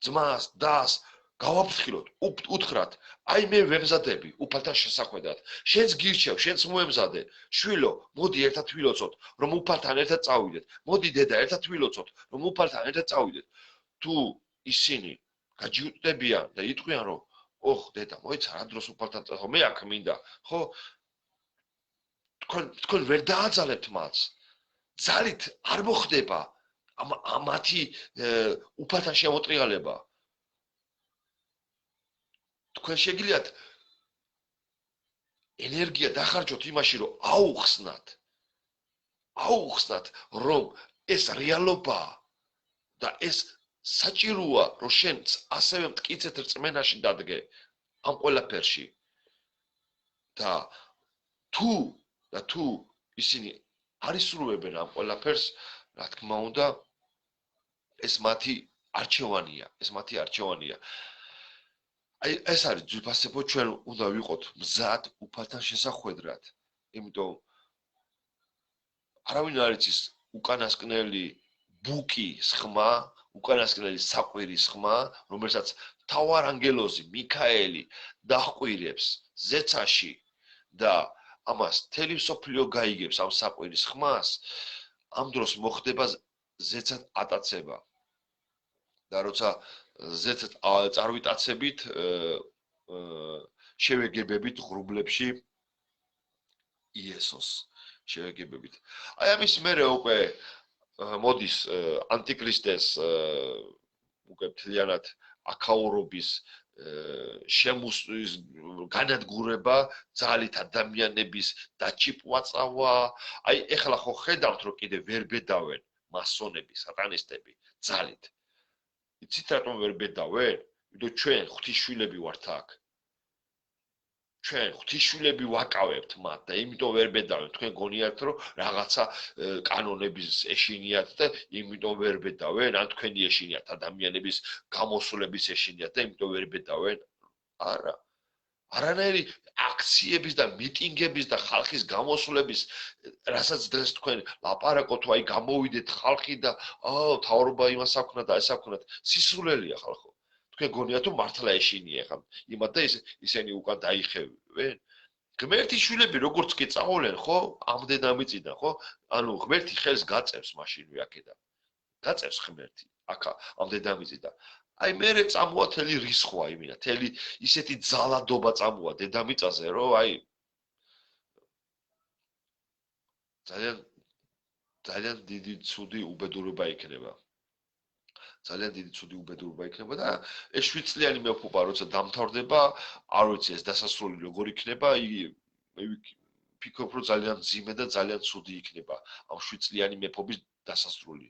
ძმას დას გავაფრთხილოთ უთხრათ აი მე ვემზადები უფალთან შესახვედრად შენს გირჩევ შენს მოემზადე შვილო მოდი ერთად ვილოცოთ რომ უფალთან ერთად წავიდეთ მოდი დედა ერთად ვილოცოთ რომ უფალთან ერთად წავიდეთ თუ ისინი გაჯიუტდებიან და იტყვიან რომ ოხ დედა მოიცა რა დროს უფალთან წავ მე აქ მინდა ხო თქვენ ვერ დააძალებთ მას ძალით არ მოხდება მათი უფალთან შემოტრიალება თქვენ შეგიძლიათ ენერგია დახარჯოთ იმაში, რომ აუხსნათ, რომ ეს რეალობაა და ეს საჭიროა, რომ შენ ასევე მტკიცეთ რწმენაში დადგე ამ ყველაფერში და თუ ისინი არ ისურვებენ ამ ყველაფერს, რა თქმა უნდა, ეს მათი არჩევანია. აი ეს არის ძვირფასებო, ჩვენ უნდა ვიყოთ მზად უფალთან შესახვედრად. იმიტომ არავინ არ იცის უკანასკნელი ბუკის ხმა, უკანასკნელი საყვირის ხმა, რომელსაც მთავარანგელოზი მიქაელი დაჰყვირებს ზეცაში და ამას მთელი მსოფლიო გაიგებს ამ საყვირის ხმას, ამ დროს მოხდება ზეცად ატაცება. და როცა ზეცად წარმიტაცებით შევეგებებით ღრუბლებში იესოს შევეგებებით. აი ამის მერე უკვე მოდის ანტიქრისტეს უკვე მთლიანად აქაურობის შემოსვის განადგურება, ძალით ადამიანების დაჭიპვა წავა. აი ეხლა ხო ხედავთ, რომ კიდე ვერ ბედავენ მასონები, სატანისტები ძალით. იცით რატომ ვერ ბედავენ? იმიტომ ჩვენ ღვთისშვილები ვართ აქ. ჩვენ ღვთისშვილები ვაკავებთ მათ და იმიტომ ვერ ბედავენ. თქვენ გონიათ, რომ რაღაცა კანონების ეშინიათ და იმიტომ ვერ ბედავენ, ან თქვენი ეშინიათ ადამიანების გამოსვლების ეშინიათ და იმიტომ ვერ ბედავენ? არა. არანაირი აქციების და მიტინგების და ხალხის გამოსვლების, რასაც დღეს თქვენ ლაპარაკობთ, აი გამოვიდეთ ხალხი და მთავრობა იმას აქვს და ეს აქვს, სისულელია ხალხო. თქვენ გონიათ, რომ მართლა ეშინია ხა იმათ და ისინი უკან დაიხევენ? ღმერთის შვილები როგორც კი წავალენ, ხო? ამ დედამიწიდან, ხო? ანუ ღმერთი ხელს გაწევს მაშინვე აქედან. გაწევს ღმერთი აქ ამ დედამიწიდან. აი მე წამოათელი რისხვა იმინა, თელი ისეთი ძალადობა წამოა დედამიწაზე, რომ აი ძალიან დიდი ცუდი უბედურება იქნება. ძალიან დიდი ცუდი უბედურება იქნება და ეს 7 წლიანი მეფობა როცა დამთავრდება, არ ვიცი ეს დასასრული როგორ იქნება, მე ვფიქრობ, რომ ძალიან ძიმე და ძალიან ცუდი იქნება ამ 7 წლიანი მეფობის დასასრული.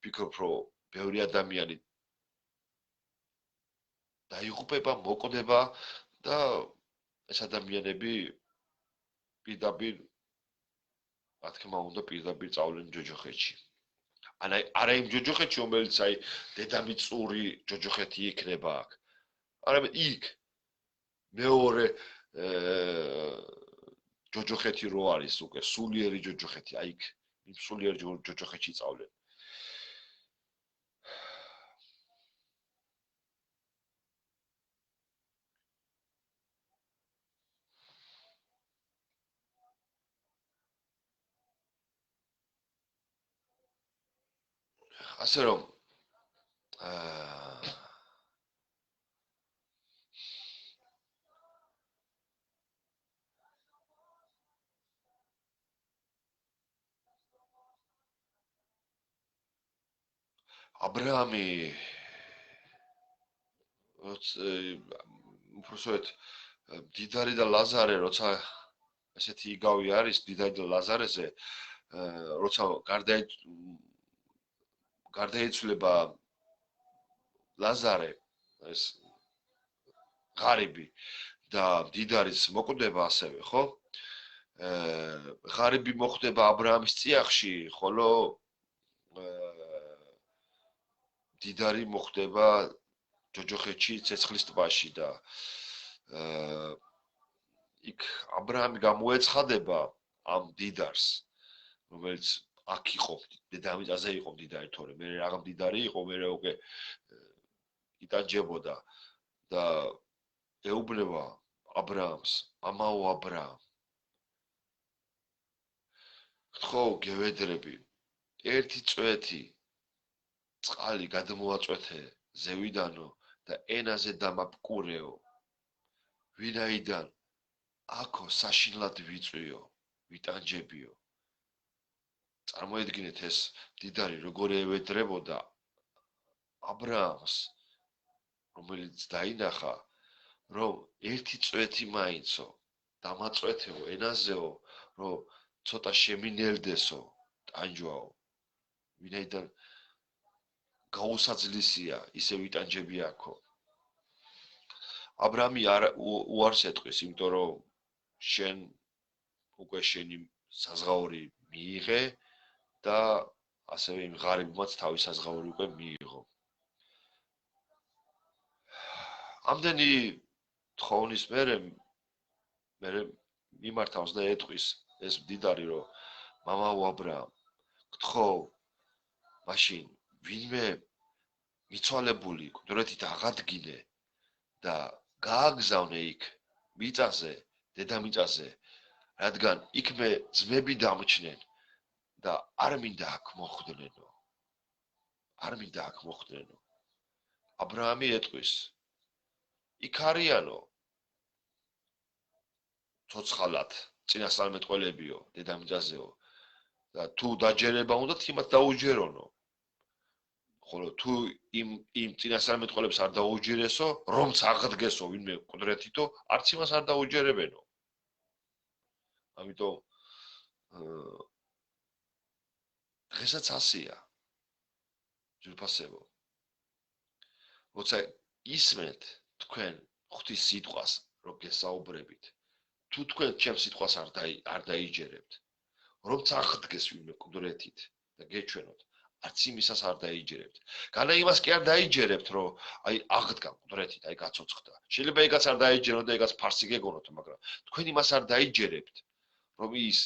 ვფიქრობ, რომ ბევრი ადამიანი დაიღუპება, მოკვდება და ეს ადამიანები პირდაპირ, რა თქმა უნდა, პირდაპირ წავლენ ჯოჯოხეთში. არა იმ ჯოჯოხეთში, რომელიც აი დედამიწური ჯოჯოხეთი იქნება აქ. არამედ იქ მეორე ჯოჯოხეთი რო არის უკვე სულიერი ჯოჯოხეთი, აი იქ იმ სულიერ ჯოჯოხეთში წავლენ. ასე რომ აბრაამი უბრალოდ დიდარი და ლაზარე, როცა ესეთი იგავი არის დიდარი და ლაზარეზე, როცა გარდაიცვლება ლაზარე, ეს ღარიბი და დიდარის მოკვდება ასევე, ხო? ღარიბი მოხვდება აბრაამის წიაღში, ხოლო დიდარი მოხვდება ჯოჯოხეთში, ცეცხლის ტბაში და იქ აბრაამი გამოეცხადება ამ დიდარს, რომელიც აქ იყო, დედამიწაზე იყო დიდარი, თორემ მე რაღა დიდარი იყო, მე უკვე იტანჯებოდა და ეუბნება აბრაამს, ამაო აბრაამ, ხო, გევედრები, ერთი წვეთი წყალი გადმოაწვეთე ზევიდანო და ენაზე დამაპყურეო, ვინაიდან აქო საშინლად ვიწვიო, ვიტანჯებიო. წარმოედგინეთ ეს დიდარი როგორ ევედრებოდა აბრაამს, რომელიც დაინახა, რომ ერთი წვეთი მაინცო დამაწვეთეო ენაზეო რომ ცოტა შემინელდესო ტანჯვაო ვინაიდან გაუსაძლისია ისე ვიტანჯები აქო აბრამი არ უარს ეტყვის იმიტომ რომ შენ უკვე შენი საზღაური მიიღე და ასევე იმ ღარიბმაც თავის საზღაური უკვე მიიღო ამდენი თხოვნის მერე მიმართავს და ეტყვის ეს მდიდარი რომ მამაო აბრაამ გთხოვ მაშინ ვინმე მიცვალებული კუდრეთით აღადგინე და გააგზავნე იქ მიწაზე დედამიწაზე რადგან იქ მე ძმები დამჩნენ და არ მინდა აქ მოხვდნენო აბრაამი ეტყვის იქ არიანო ცოცხალად წინასწარმეტყველებიო დედამიწაზეო და თუ დაჯერება უნდათ იმათ დაუჯერონო ხოლო თუ იმ წინასწარმეტყველებს არ დაუჯერესო რომც აღდგესო ვინმე კუდრეთითო არც იმას არ დაუჯერებენო ამიტომ დღესაც ასია ძვირფასებო როცა ისმენთ თქვენ ღვთის სიტყვას რომ გესაუბრებით თუ თქვენ ჩემს სიტყვას არ დაიჯერებთ რომც აღდგეს ვინმე კუდრეთით და გეჩვენოთ არც იმისას არ დაიჯერებთ. განა იმას კი არ დაიჯერებთ, რომ აი აღდგა კუდრეთით, აი გაცოცხლდა. შეიძლება ეგაც არ დაიჯეროთ და ეგაც ფარსი გეგონოთ, მაგრამ თქვენ იმას არ დაიჯერებთ, რომ ის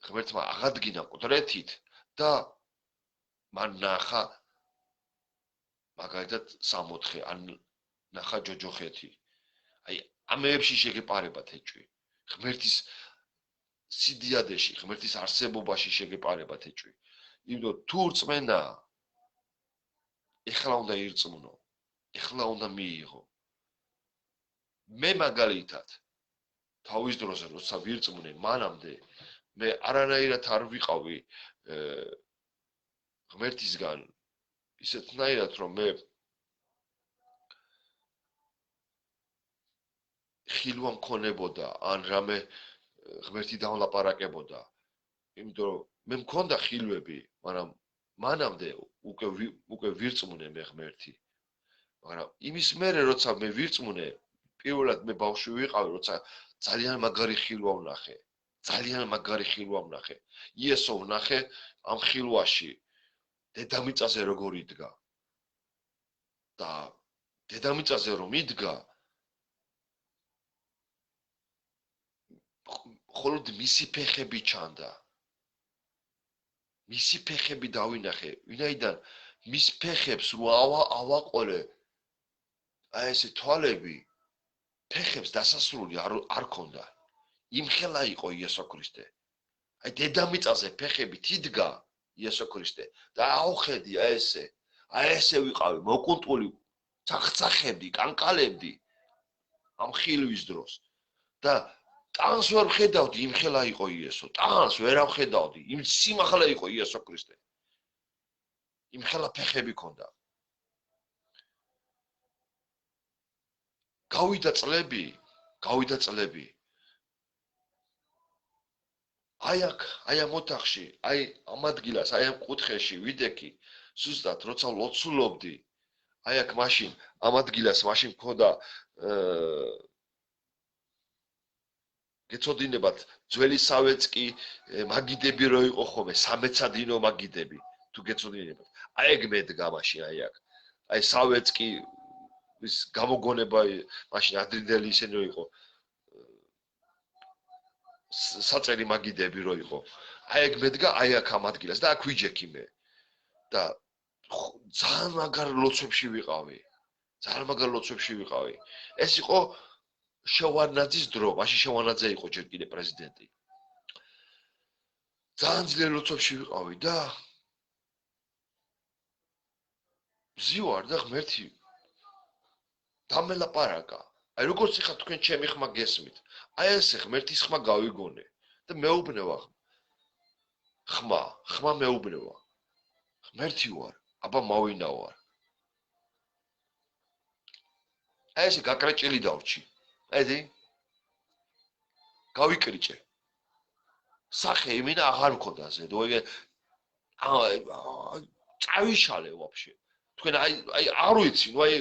ღმერთმა აღადგინა კუდრეთით და მან ნახა მაგალითად 64 ან ნახა ჯოჯოხეთი. აი ამეებში შეგეპარებათ ეჭვი. ღმერთის სიდიადეში, ღმერთის არსებობაში შეგეპარებათ ეჭვი. იმიტომ თუ რწმენა ეხლა უნდა ირწმუნო, ეხლა უნდა მიიღო. მე მაგალითად თავის დროზე როცა ვირწმუნე, მანამდე მე არანაირად არ ვიყავი ღმერთისგან ისეთნაირად რომ მე ხილვა მქონებოდა ან რამე ღმერთი დამლაპარაკებოდა. იმიტომ რომ მე მქონდა ხილვები, მაგრამ მანამდე უკვე ვირწმუნე მე ღმერთი. მაგრამ იმის მერე როცა მე ვირწმუნე, პირველად მე ბავშვი ვიყავი, როცა ძალიან მაგარი ხილვა ვნახე. ძალიან მაგარი ხილვა ვნახე. იესო ვნახე ამ ხილვაში დედამიწაზე როგორ იდგა. და დედამიწაზე რომ იდგა, მხოლოდ მისი ფეხები ჩანდა. მისი ფეხები დავინახე, ვინაიდან მის ფეხებს რო ავაყოლე აი ესე თვალები ფეხებს დასასრული არ ქონდა. იმხელა იყო იესო ქრისტე. აი დედამიწაზე ფეხებით იდგა იესო ქრისტე და აუხედი აი ესე ვიყავი მოკუნტული ცახცახებდი, კანკალებდი ამ ხილვის დროს და ტანს ვერ ხედავდი იმხელა იყო იესო. ტანს ვერ ავხედავდი, იმ სიმაღლე იყო იესო ქრისტე. იმხელა ფეხები ქონდა. გავიდა წლები. აი ამ ოთახში, აი ამ ადგილას, აი ამ კუთხეში ვიდექი, ზუსტად როცა ლოცულობდი, აი აქ მაშინ ამ ადგილას მაშინ მქონდა გეცოდინებათ ძველი სავეცკი მაგიდები რო იყო ხოლმე, სამეცადინო მაგიდები, თუ გეცოდინებათ. აი ეგ მედგა მაშინ აი აქ. აი სავეცკი ის გამოგონება მაშინ ადრინდელი ისინი რო იყო. საწერი მაგიდები რო იყო. აი ეგ მედგა აი აქ ამ ადგილას და აქ ვიჯექი მე. და ძალიან მაგარ ლოცვებში ვიყავი. ეს იყო შევარნაძის დრო, მაშინ შევარნაძე იყო ჯერ კიდე პრეზიდენტი. ძალიან ძლიერ ლოცვებში ვიყავი და მზივარ და ღმერთი დამელაპარაკა. აი როგორც ხარ თქვენ ჩემი ხმა გესმით. აი ესე ღმერთის ხმა გავიგონე და მეუბნება ხმა მეუბნება. ღმერთი ვარ, აბა მავინა ვარ. აი ესე გაკრეჭილი დავრჩი. ედი გავიკრიჭე. სახე იმინა აღარ მქონდა ზედ. წავიშალე ვაფშე. თქვენ აი არ ვიცი, ნუ აი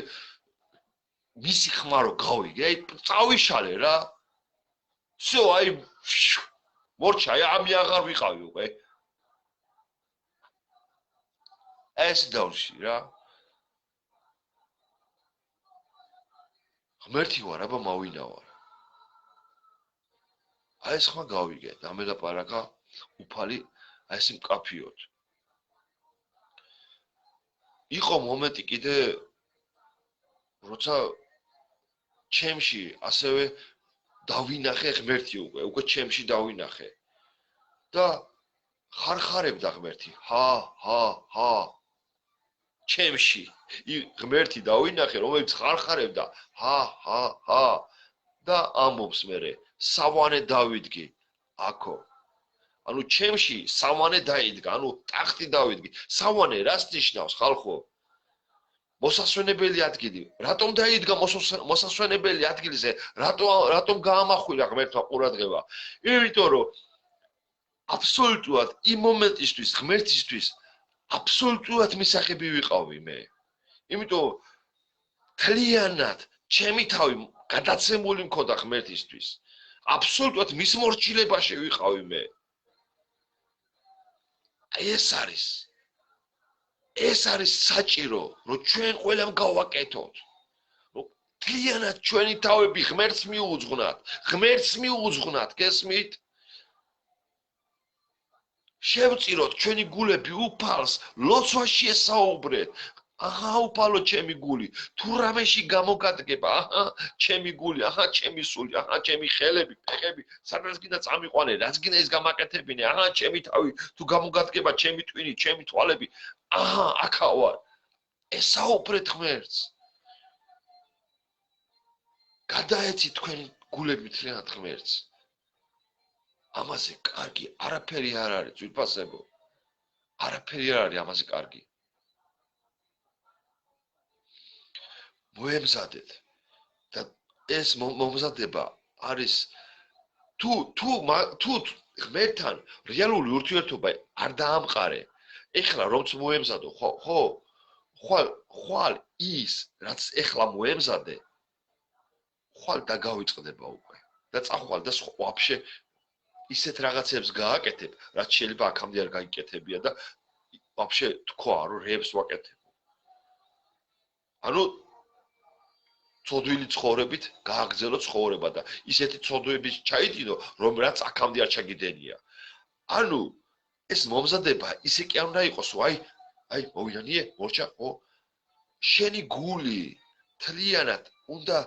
მისი ხმარო გავიგე, აი წავიშალე რა. всё, აი მორჩა, აი ამი აღარ ვიყავი უკვე. ეს დავში რა. ღმერთი ვარ, აბა მავინა ვარ. აი ეს ხმა გავიგე, დამელაპარაკა უფალი, აი ეს მკაფიოდ. იყო მომენტი კიდე როცა ჩემში ასევე დავინახე ღმერთი უკვე ჩემში დავინახე. და ხარხარებდა ღმერთი. ჰა. ჩემში ღმერთი დავინახე, რომელიც ხარხარებდა. ჰა. და ამბობს მერე, სავანე დავიდგი. აქო. ანუ ჩემში სავანე დაიდგა, ანუ ტახტი დავიდგი. სავანე რას ნიშნავს ხალხო? მოსასვენებელი ადგილი. რატომ დაიდგა მოსასვენებელი ადგილზე? რატომ გაამახვილა ღმერთმა ყურადღება? იმიტომ რომ აბსოლუტურად იმ მომენტისთვის ღმერთისთვის აბსოლუტურად მისაღები ვიყავი მე. იმიტომ თლიანად ჩემი თავი გადაცემული მქონდა ღმერთისთვის. აბსოლუტურად მის მორჩილებაში ვიყავი მე. ეს არის საჭირო, რომ ჩვენ ყველამ გავაკეთოთ. რომ თლიანად ჩვენი თავები ღმერთს მიუძღვნათ, გესმით? შევწიროთ ჩვენი გულები უფალს, ლოცვაში ესაუბრეთ. აჰა, უფალო ჩემი გული, თუ რამეში გამოგადგება, აჰა, ჩემი გული, აჰა, ჩემი სული, აჰა, ჩემი ხელები, ფეხები, სადაც გინდა წამიყვანე, რაც გინდა ის გამაკეთებინე, აჰა, ჩემი თავი, თუ გამოგადგება, ჩემი ტვინი, ჩემი თვალები, აჰა, აქა ვარ. ესაუბრეთ ღმერთს. გადაეცით თქვენი გულები მთლიანად ღმერთს. ამაზე კარგი არაფერი არ არის, ძვირფასებო. არაფერი არ არის ამაზე კარგი. მოემზადეთ და ეს მომზადება არის თუ ღმერთთან რეალური ურთიერთობა არ დაამყარე. ეხლა რომც მოემზადო, ხო? ხვალ ის, რაც ეხლა მოემზადე, ხვალ დაგავიწყდება უკვე. და წახვალ და ვაფშე ისეთ რაღაცებს გააკეთებ, რაც შეიძლება აქამდე არ გაიკეთებია და ვაფშე თქვა, რომ რეებს ვაკეთებ. ანუ ცოდვილი ცხოვრებით გააგრძელო ცხოვრება და ისეთი ცოდვების ჩაიდინო, რომ რაც აქამდე არ ჩაგიდენია. ანუ ეს მომზადება ისე კი არ უნდა იყოს, აი, მოვიანიე, მორჩა, ხო? შენი გული თლიანად უნდა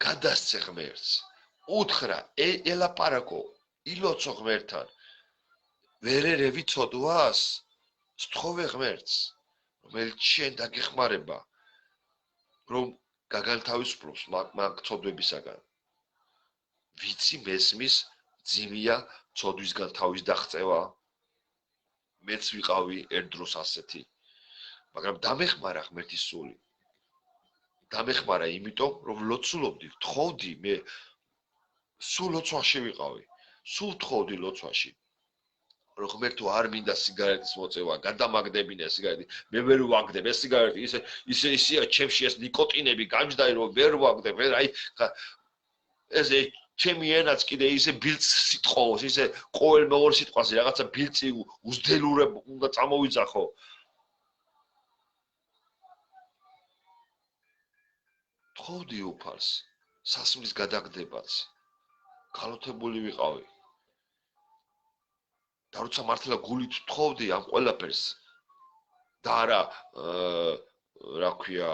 გადასცე ღმერთს. უთხრა, ელაპარაკო, ილოცო ღმერთთან. ვერ ერევი ცოდვას, სთხოვე ღმერთს, რომელიც შენ დაგეხმარება, რომ გაგანთავისუფლოს მაგ ცოდვებისაგან. ვიცი მესმის ძიმია ცოდვისგან თავის დაღწევა. მეც ვიყავი ერთ დროს ასეთი. მაგრამ დამეხმარა ღმერთის სული. დამეხმარა იმიტომ, რომ ლოცულობდი, თხოვდი მე სულ ლოცვაში ვიყავი. სულ თხოვდი ლოცვაში. რომ ღმერთო არ მინდა სიგარეტის მოწევა, გადამაგდებინე სიგარეტი. მე ვერ ვაგდებ ეს სიგარეტი, ისეა ჩემში ეს ნიკოტინები გამჯდარი რომ ვერ ვაგდებ. აი ეს ჩემი ენაც კიდე ისე ბილწ სიტყავს, ისე ყოველ მეორე სიტყვაზე რაღაცა ბილწი უზდელურებ უნდა წამოვიძახო. თხოვდი უფალს, სასმლის გადაგდებაც. გალოთებული ვიყავი. და როცა მართლა გულით თხოვდი ამ ყველაფერს და არა რა ქვია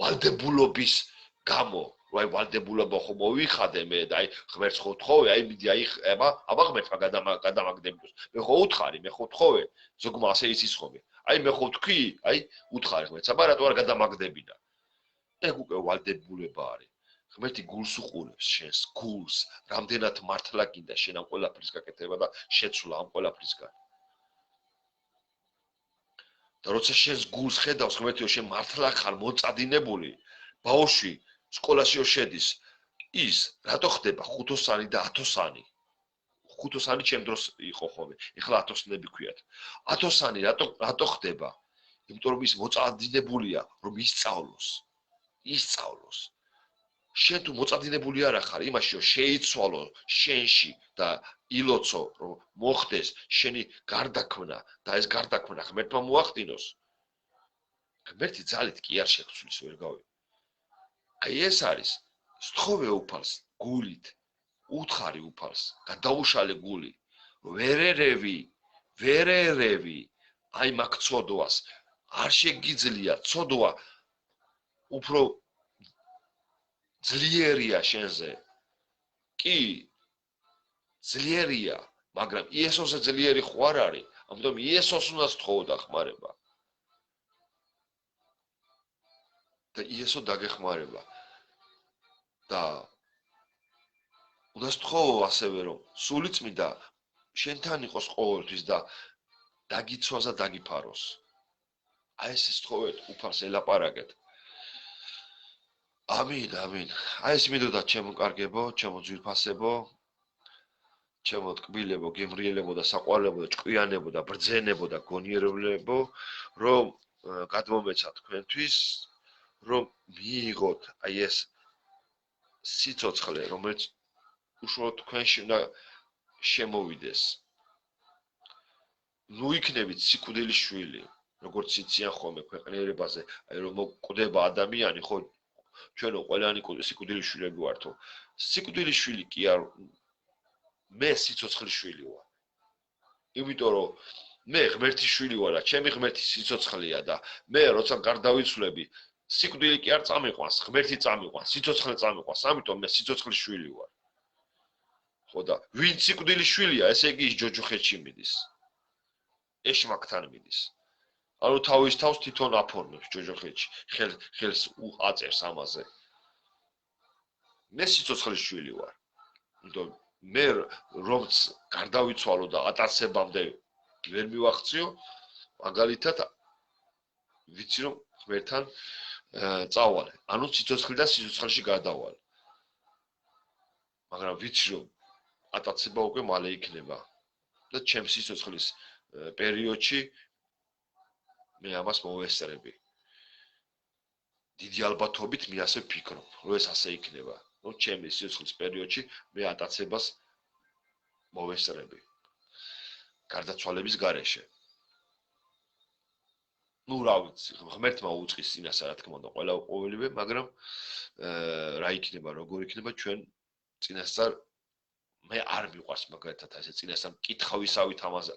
ვალდებულობის გამო, აი ვალდებულობა ხო მოვიხადე მე და აი ღმერთს ხო თხოვე, აი მიდი აი აბა ღმერთმა გადამაგდებინოს. მე ხო უთხარი, მე ხო თხოვე, ზოგმა ასე იცისხობე. აი მე ხო თქვი, აი უთხარი ღმერთს, აბა რატო არ გადამაგდებინა? ეგ უკვე ვალდებულება არის. ღმერთი გულს უყურებს შენს გულს, რამდენად მართლა გინდა შენ ამ ყველაფრის გაკეთება და შეცვლა ამ ყველაფრისგან. და როცა შენს გულს ხედავს, ღმერთიო, შენ მართლა ხარ მოწადინებული, ბავშვი, სკოლაშიო შედის, ის რატო ხდება 5-ოსანი და 10-ოსანი? 5-ოსანი ჩემ დროს იყო ხოლმე, ეხლა 10-ოსნები ქვიათ. 10-ოსანი რატო ხდება? იმიტომ რომ ის მოწადინებულია, რომ ისწავლოს. ისწავლოს. შენ თუ მოწადინებული არ ხარ, იმაში რომ შეიცვალო შენში და ილოცო, რომ მოხდეს შენი გარდაქმნა და ეს გარდაქმნა ღმერთმა მოახდინოს. ღმერთი ძალით კი არ შეცვლის, ვერ გავი. აი ეს არის სთხოვე უფალს გულით, უთხარი უფალს, გადაუშალე გული, ვერ ერევი, აი მაგ ცოდვას, არ შეგიძლია ცოდვა უფრო ძლიერია შენზე. კი, ძლიერია, მაგრამ იესოზე ძლიერი ხო არ არის, ამიტომ იესოს უნდა სთხოვო დახმარება. და იესო დაგეხმარება. და უნდა სთხოვო ასევე რომ სული წმინდა შენთან იყოს ყოველთვის და დაგიცვას და დაგიფაროს. აი ეს სთხოვეთ, უფალს ელაპარაკეთ. ამინ, ამინ. აი ეს მინდოდა ჩემო კარგებო, ჩემო ძვირფასებო, ჩემო ტკბილებო, გემრიელებო და საყვარლებო და ჭკვიანებო და ბრძენებო და გონიერებლებო, რომ გადმომეცათ თქვენთვის, რომ მიიღოთ აი ეს სიცოცხლე, რომელიც უშუალოდ თქვენში უნდა შემოვიდეს. ნუ იქნებით სიკვდილის შვილი, როგორც იციან ხოლმე ქვეყნიერებაზე, აი რომ კვდება ადამიანი, ხო, ჩვენო ყველანი სიკვდილის შვილები ვართო. სიკვდილის შვილი კი არ მე სიცოცხლის შვილი ვარ. იმიტომ რომ მე ღმერთის შვილი ვარ და ჩემი ღმერთი სიცოცხლეა და მე როცა გარდავიცვლები, სიკვდილი კი არ წამიყვანს, ღმერთი წამიყვანს, სიცოცხლე წამიყვანს, ამიტომ მე სიცოცხლის შვილი ვარ. ხო და ვინ სიკვდილის შვილია, ესე იგი ის ჯოჯოხეთში მიდის. ეშმაკთან მიდის. ანუ თავის თავს თვითონ აფორმებს ჯოჯოხეთში, ხელს უაწერს ამაზე. მე სიცოცხლის შვილი ვარ. იმიტომ მე რომც გარდავიცვალო და ატაცებამდე ვერ მივახციო, მაგალითად ვიცი რომ ღმერთთან წავალე. ანუ სიცოცხლიდან სიცოცხლეში გადავალ. მაგრამ ვიცი რომ ატაცება უკვე მალე იქნება და ჩემს სიცოცხლის პერიოდში მე ამას მოვესწრები. დიდი ალბათობით მე ასე ვფიქრობ, რომ ეს ასე იქნება. რომ ჩემს სიცოცხლის პერიოდში მე ატაცებას მოვესწრები. გარდაცვალების გარეშე. ნუ რა ვიცი, ღმერთმა უწყის წინასწარ, რა თქმა უნდა, ყოველივე, მაგრამ რა იქნება, როგორ იქნება ჩვენ წინასწარ მე არ მიყვარს მაგალითად ესე წინასწარ მკითხავისავით ამაზე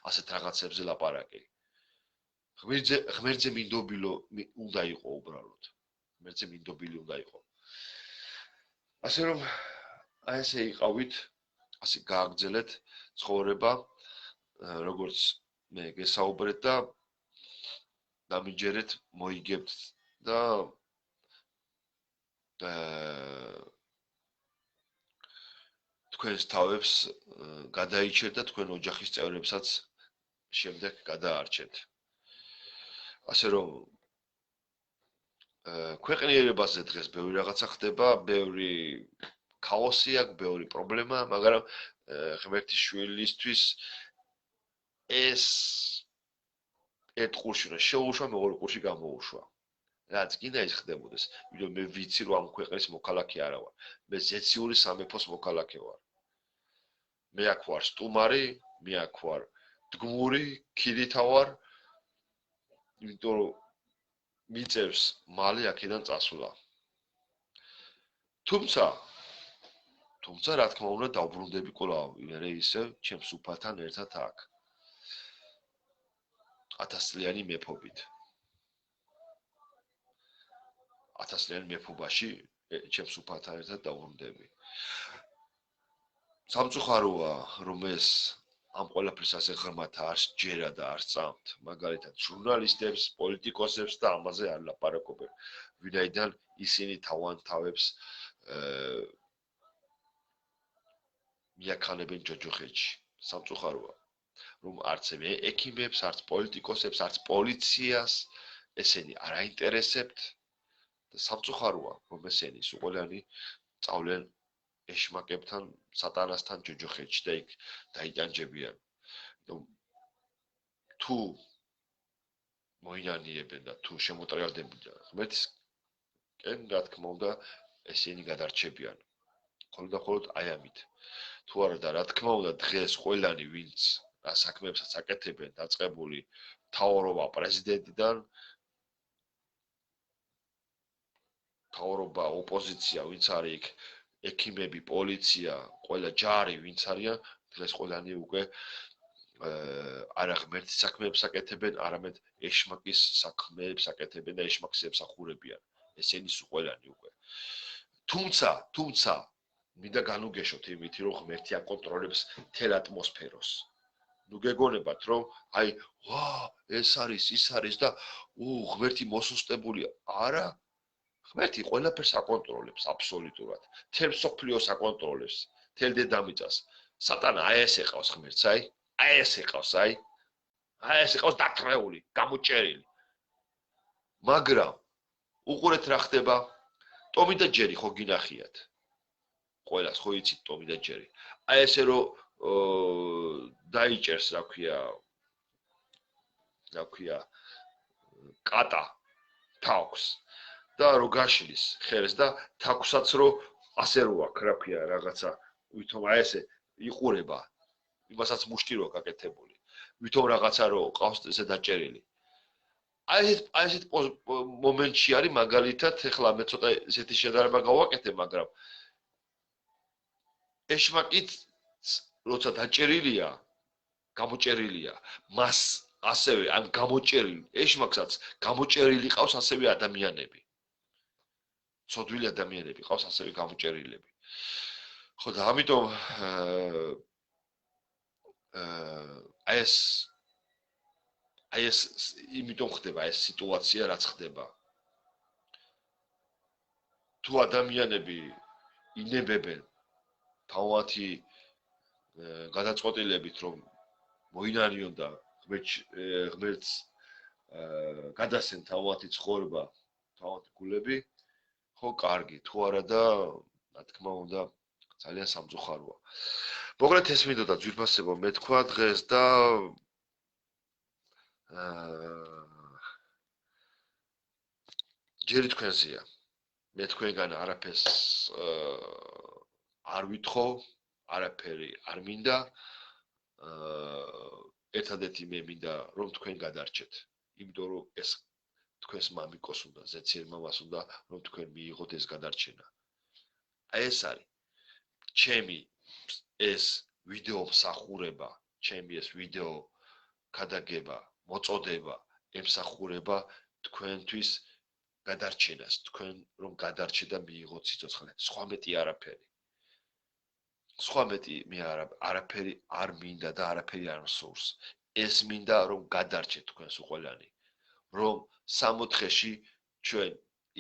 ასეთ რაღაცებზე ლაპარაკი. ღმერთზე მინდობილო უნდა იყო უბრალოდ. ღმერთზე მინდობილი უნდა იყო. ასე რომ აი ესე იყავით, ასე გააგრძელეთ ცხოვრება, როგორც მე გესაუბრეთ და დამიჯერეთ, მოიგებთ და თქვენს თავებს გადაიჩერთ და თქვენ ოჯახის წევრებსაც შემდეგ გადაარჩეთ. ასე რომ ქვეყნიერებაზე დღეს ბევრი რაღაცა ხდება, ბევრი ქაოსი აქვს, ბევრი პრობლემა, მაგრამ ღმერთის შვილისთვის ეს ერთ ყურში უნდა შეუშვა, მეორე ყურში გამოუშვა. რაც კიდე ის ხდებოდეს, ვიდრე მე ვიცი რომ ამ ქვეყნის მოქალაქე არა ვარ. მე ზეციური სამეფოს მოქალაქე ვარ. მე აქ ვარ სტუმარი, მე აქ ვარ დგმური, ქირითა ვარ. იმიტომ რომ მიწევს მალე აქედან წასვლა. თუმცა რა თქმა უნდა დავბრუნდები კვლავ, მე ისევ ჩემს უფალთან ერთად აქ. 1000 წლიანი მეფობით. 1000 წლიანი მეფობაში ჩემს უფალთან ერთად დავბრუნდები. სამწუხაროა რომ ეს ამ ყველაფერს ასე ღრმად არ ჯერა და არ წამთ, მაგალითად ჟურნალისტებს, პოლიტიკოსებს და ამაზე არ ლაპარაკობენ. ვინაიდან ისინი თავებს მიაქანებენ ჯოჯოხეთში. სამწუხაროა. რომ არც ექიმებს, არც პოლიტიკოსებს, არც პოლიციას ესენი არ აინტერესებთ და სამწუხაროა, რომ ესენი სულყოლიანი წავლენ ეშმაკებთან, სატანასთან ჯოჯოხეთში და იქ დაიჭანჯებიან. თუ მოინანიებენ და თუ შემოტრიალდებიან ღმერთისკენ, რა თქმა უნდა, ესენი გადარჩებიან. ხოლმე და მხოლოდ აი ამით. თუ არა და რა თქმა უნდა, დღეს ყველანი ვინც რა საქმეებსაც აკეთებენ, დაწყებული მთავრობა პრეზიდენტიდან, მთავრობა, ოპოზიცია, ვინც არის იქ, ექიმები, პოლიცია, ყველა ჯარი, ვინც არიან, დღეს ყველანი უკვე არა ღმერთის საქმეებს აკეთებენ, არამედ ეშმაკის საქმეებს აკეთებენ და ეშმაკს ემსახურებიან. ესენი ყველანი უკვე. თუმცა მინდა განუგეშოთ იმითი, რომ ღმერთი აკონტროლებს მთელ ატმოსფეროს. ნუ გეგონებათ, რომ აი, ვა, ეს არის, ის არის და ღმერთი მოსუსტებულია. არა, ღმერთი ყველაფერს აკონტროლებს აბსოლუტურად. მთელ მსოფლიოს აკონტროლებს, მთელ დედამიწას. სატანა აი ეს ეყავს ღმერთს, აი ეს ეყავს, აი ეს ეყავს დაკრეული, გამოჭერილი. მაგრამ უყურეთ რა ხდება. ტომი და ჯერი ხო გინახიათ? ყველას ხო იცით ტომი და ჯერი. აი ესე რომ დაიჭერს, რა ქვია, კატა თავს და რო გაშლის ხერს და თაქვსაც რო ასე რო აქ, რა ქვია, რაღაცა ვითომ აი ესე იყურება. იმასაც მუშტი რო გაკეთებული. ვითომ რაღაცა რო ყავს ესე დაჭერილი. აი ესეთ მომენტში არის მაგალითად, ეხლა მე ცოტა ესეთი შედარება გავაკეთე, მაგრამ ეშმაკით როცა დაჭერილია, გამოჭერილია, მას ასევე ამ გამოჭერილ ეშმაკსაც გამოჭერილი ყავს ასევე ადამიანები. ცოდვილი ადამიანები ყავს ასევე გამოჭეrilები. ხო და ამიტომ აი ეს იმიტომ ხდება ეს სიტუაცია, რაც ხდება. თუ ადამიანები ინებებენ თავათი გადაწყვეტილებით, რომ მოინარიონ და ღმერთს გადასცენ თავათი ცხოვრება, თავათი გულები, ხო, კარგი, თუ არა და რა თქმა უნდა, ძალიან სამწუხაროა. მოკლედ ეს მინდოდა ძვირფასებო მეთქვა დღეს და ჯერი თქვენზეა. მე თქვენგან არაფერს არ ვითხოვ, არაფერი არ მინდა. ერთადერთი მე მინდა რომ თქვენ გადარჩეთ. იმიტომ რომ ეს თქვენს მამიკოს უნდა, ზეციერ მამას უნდა რომ თქვენ მიიღოთ ეს გადარჩენა. აი ეს არის ჩემი ეს ვიდეო მსახურება, ჩემი ეს ვიდეო გადაგება, მოწოდება, ემსახურება თქვენთვის გადარჩენას, თქვენ რომ გადარჩეთ და მიიღოთ სიცოცხლე. სხვა მეტი არაფერი. სხვა მეტი მე არაფერი არ მინდა და არაფერი არ მსურს. ეს მინდა რომ გადარჩეთ თქვენს უყოლანი. რომ 64-ში ჩვენ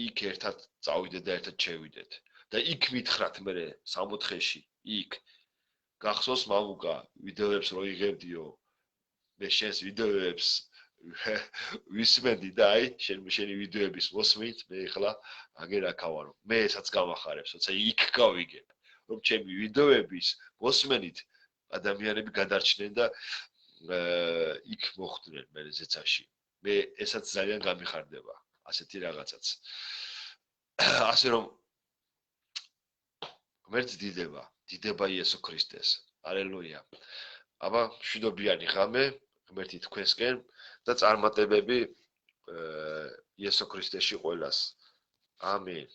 იქ ერთად წავიდეთ და ერთად შევიდეთ. და იქ მითხრათ მე 64-ში, იქ გახსოვს მამუკა, ვიდეოებს რო იღებდიო. მე შენს ვიდეოებს ვისმენდი და აი შენი ვიდეოების მოსმით მე ახლა აგერ აქავარო. მე ესაც გამახარებს, როცა იქ გავიგებ, რომ ჩემი ვიდეოების მოსმენით ადამიანები გადარჩნენ და იქ მოხვდნენ მე ზეცაში. მე ესაც ძალიან გამიხარდება, ასეთი რაღაცაც. ასე რომ ღმერთს დიდება იესო ქრისტეს. ალელუია. აბა მშვიდობიანი ღამე ღმერთი თქვენსკენ და წარმატებები იესო ქრისტეში ყველას. ამინ.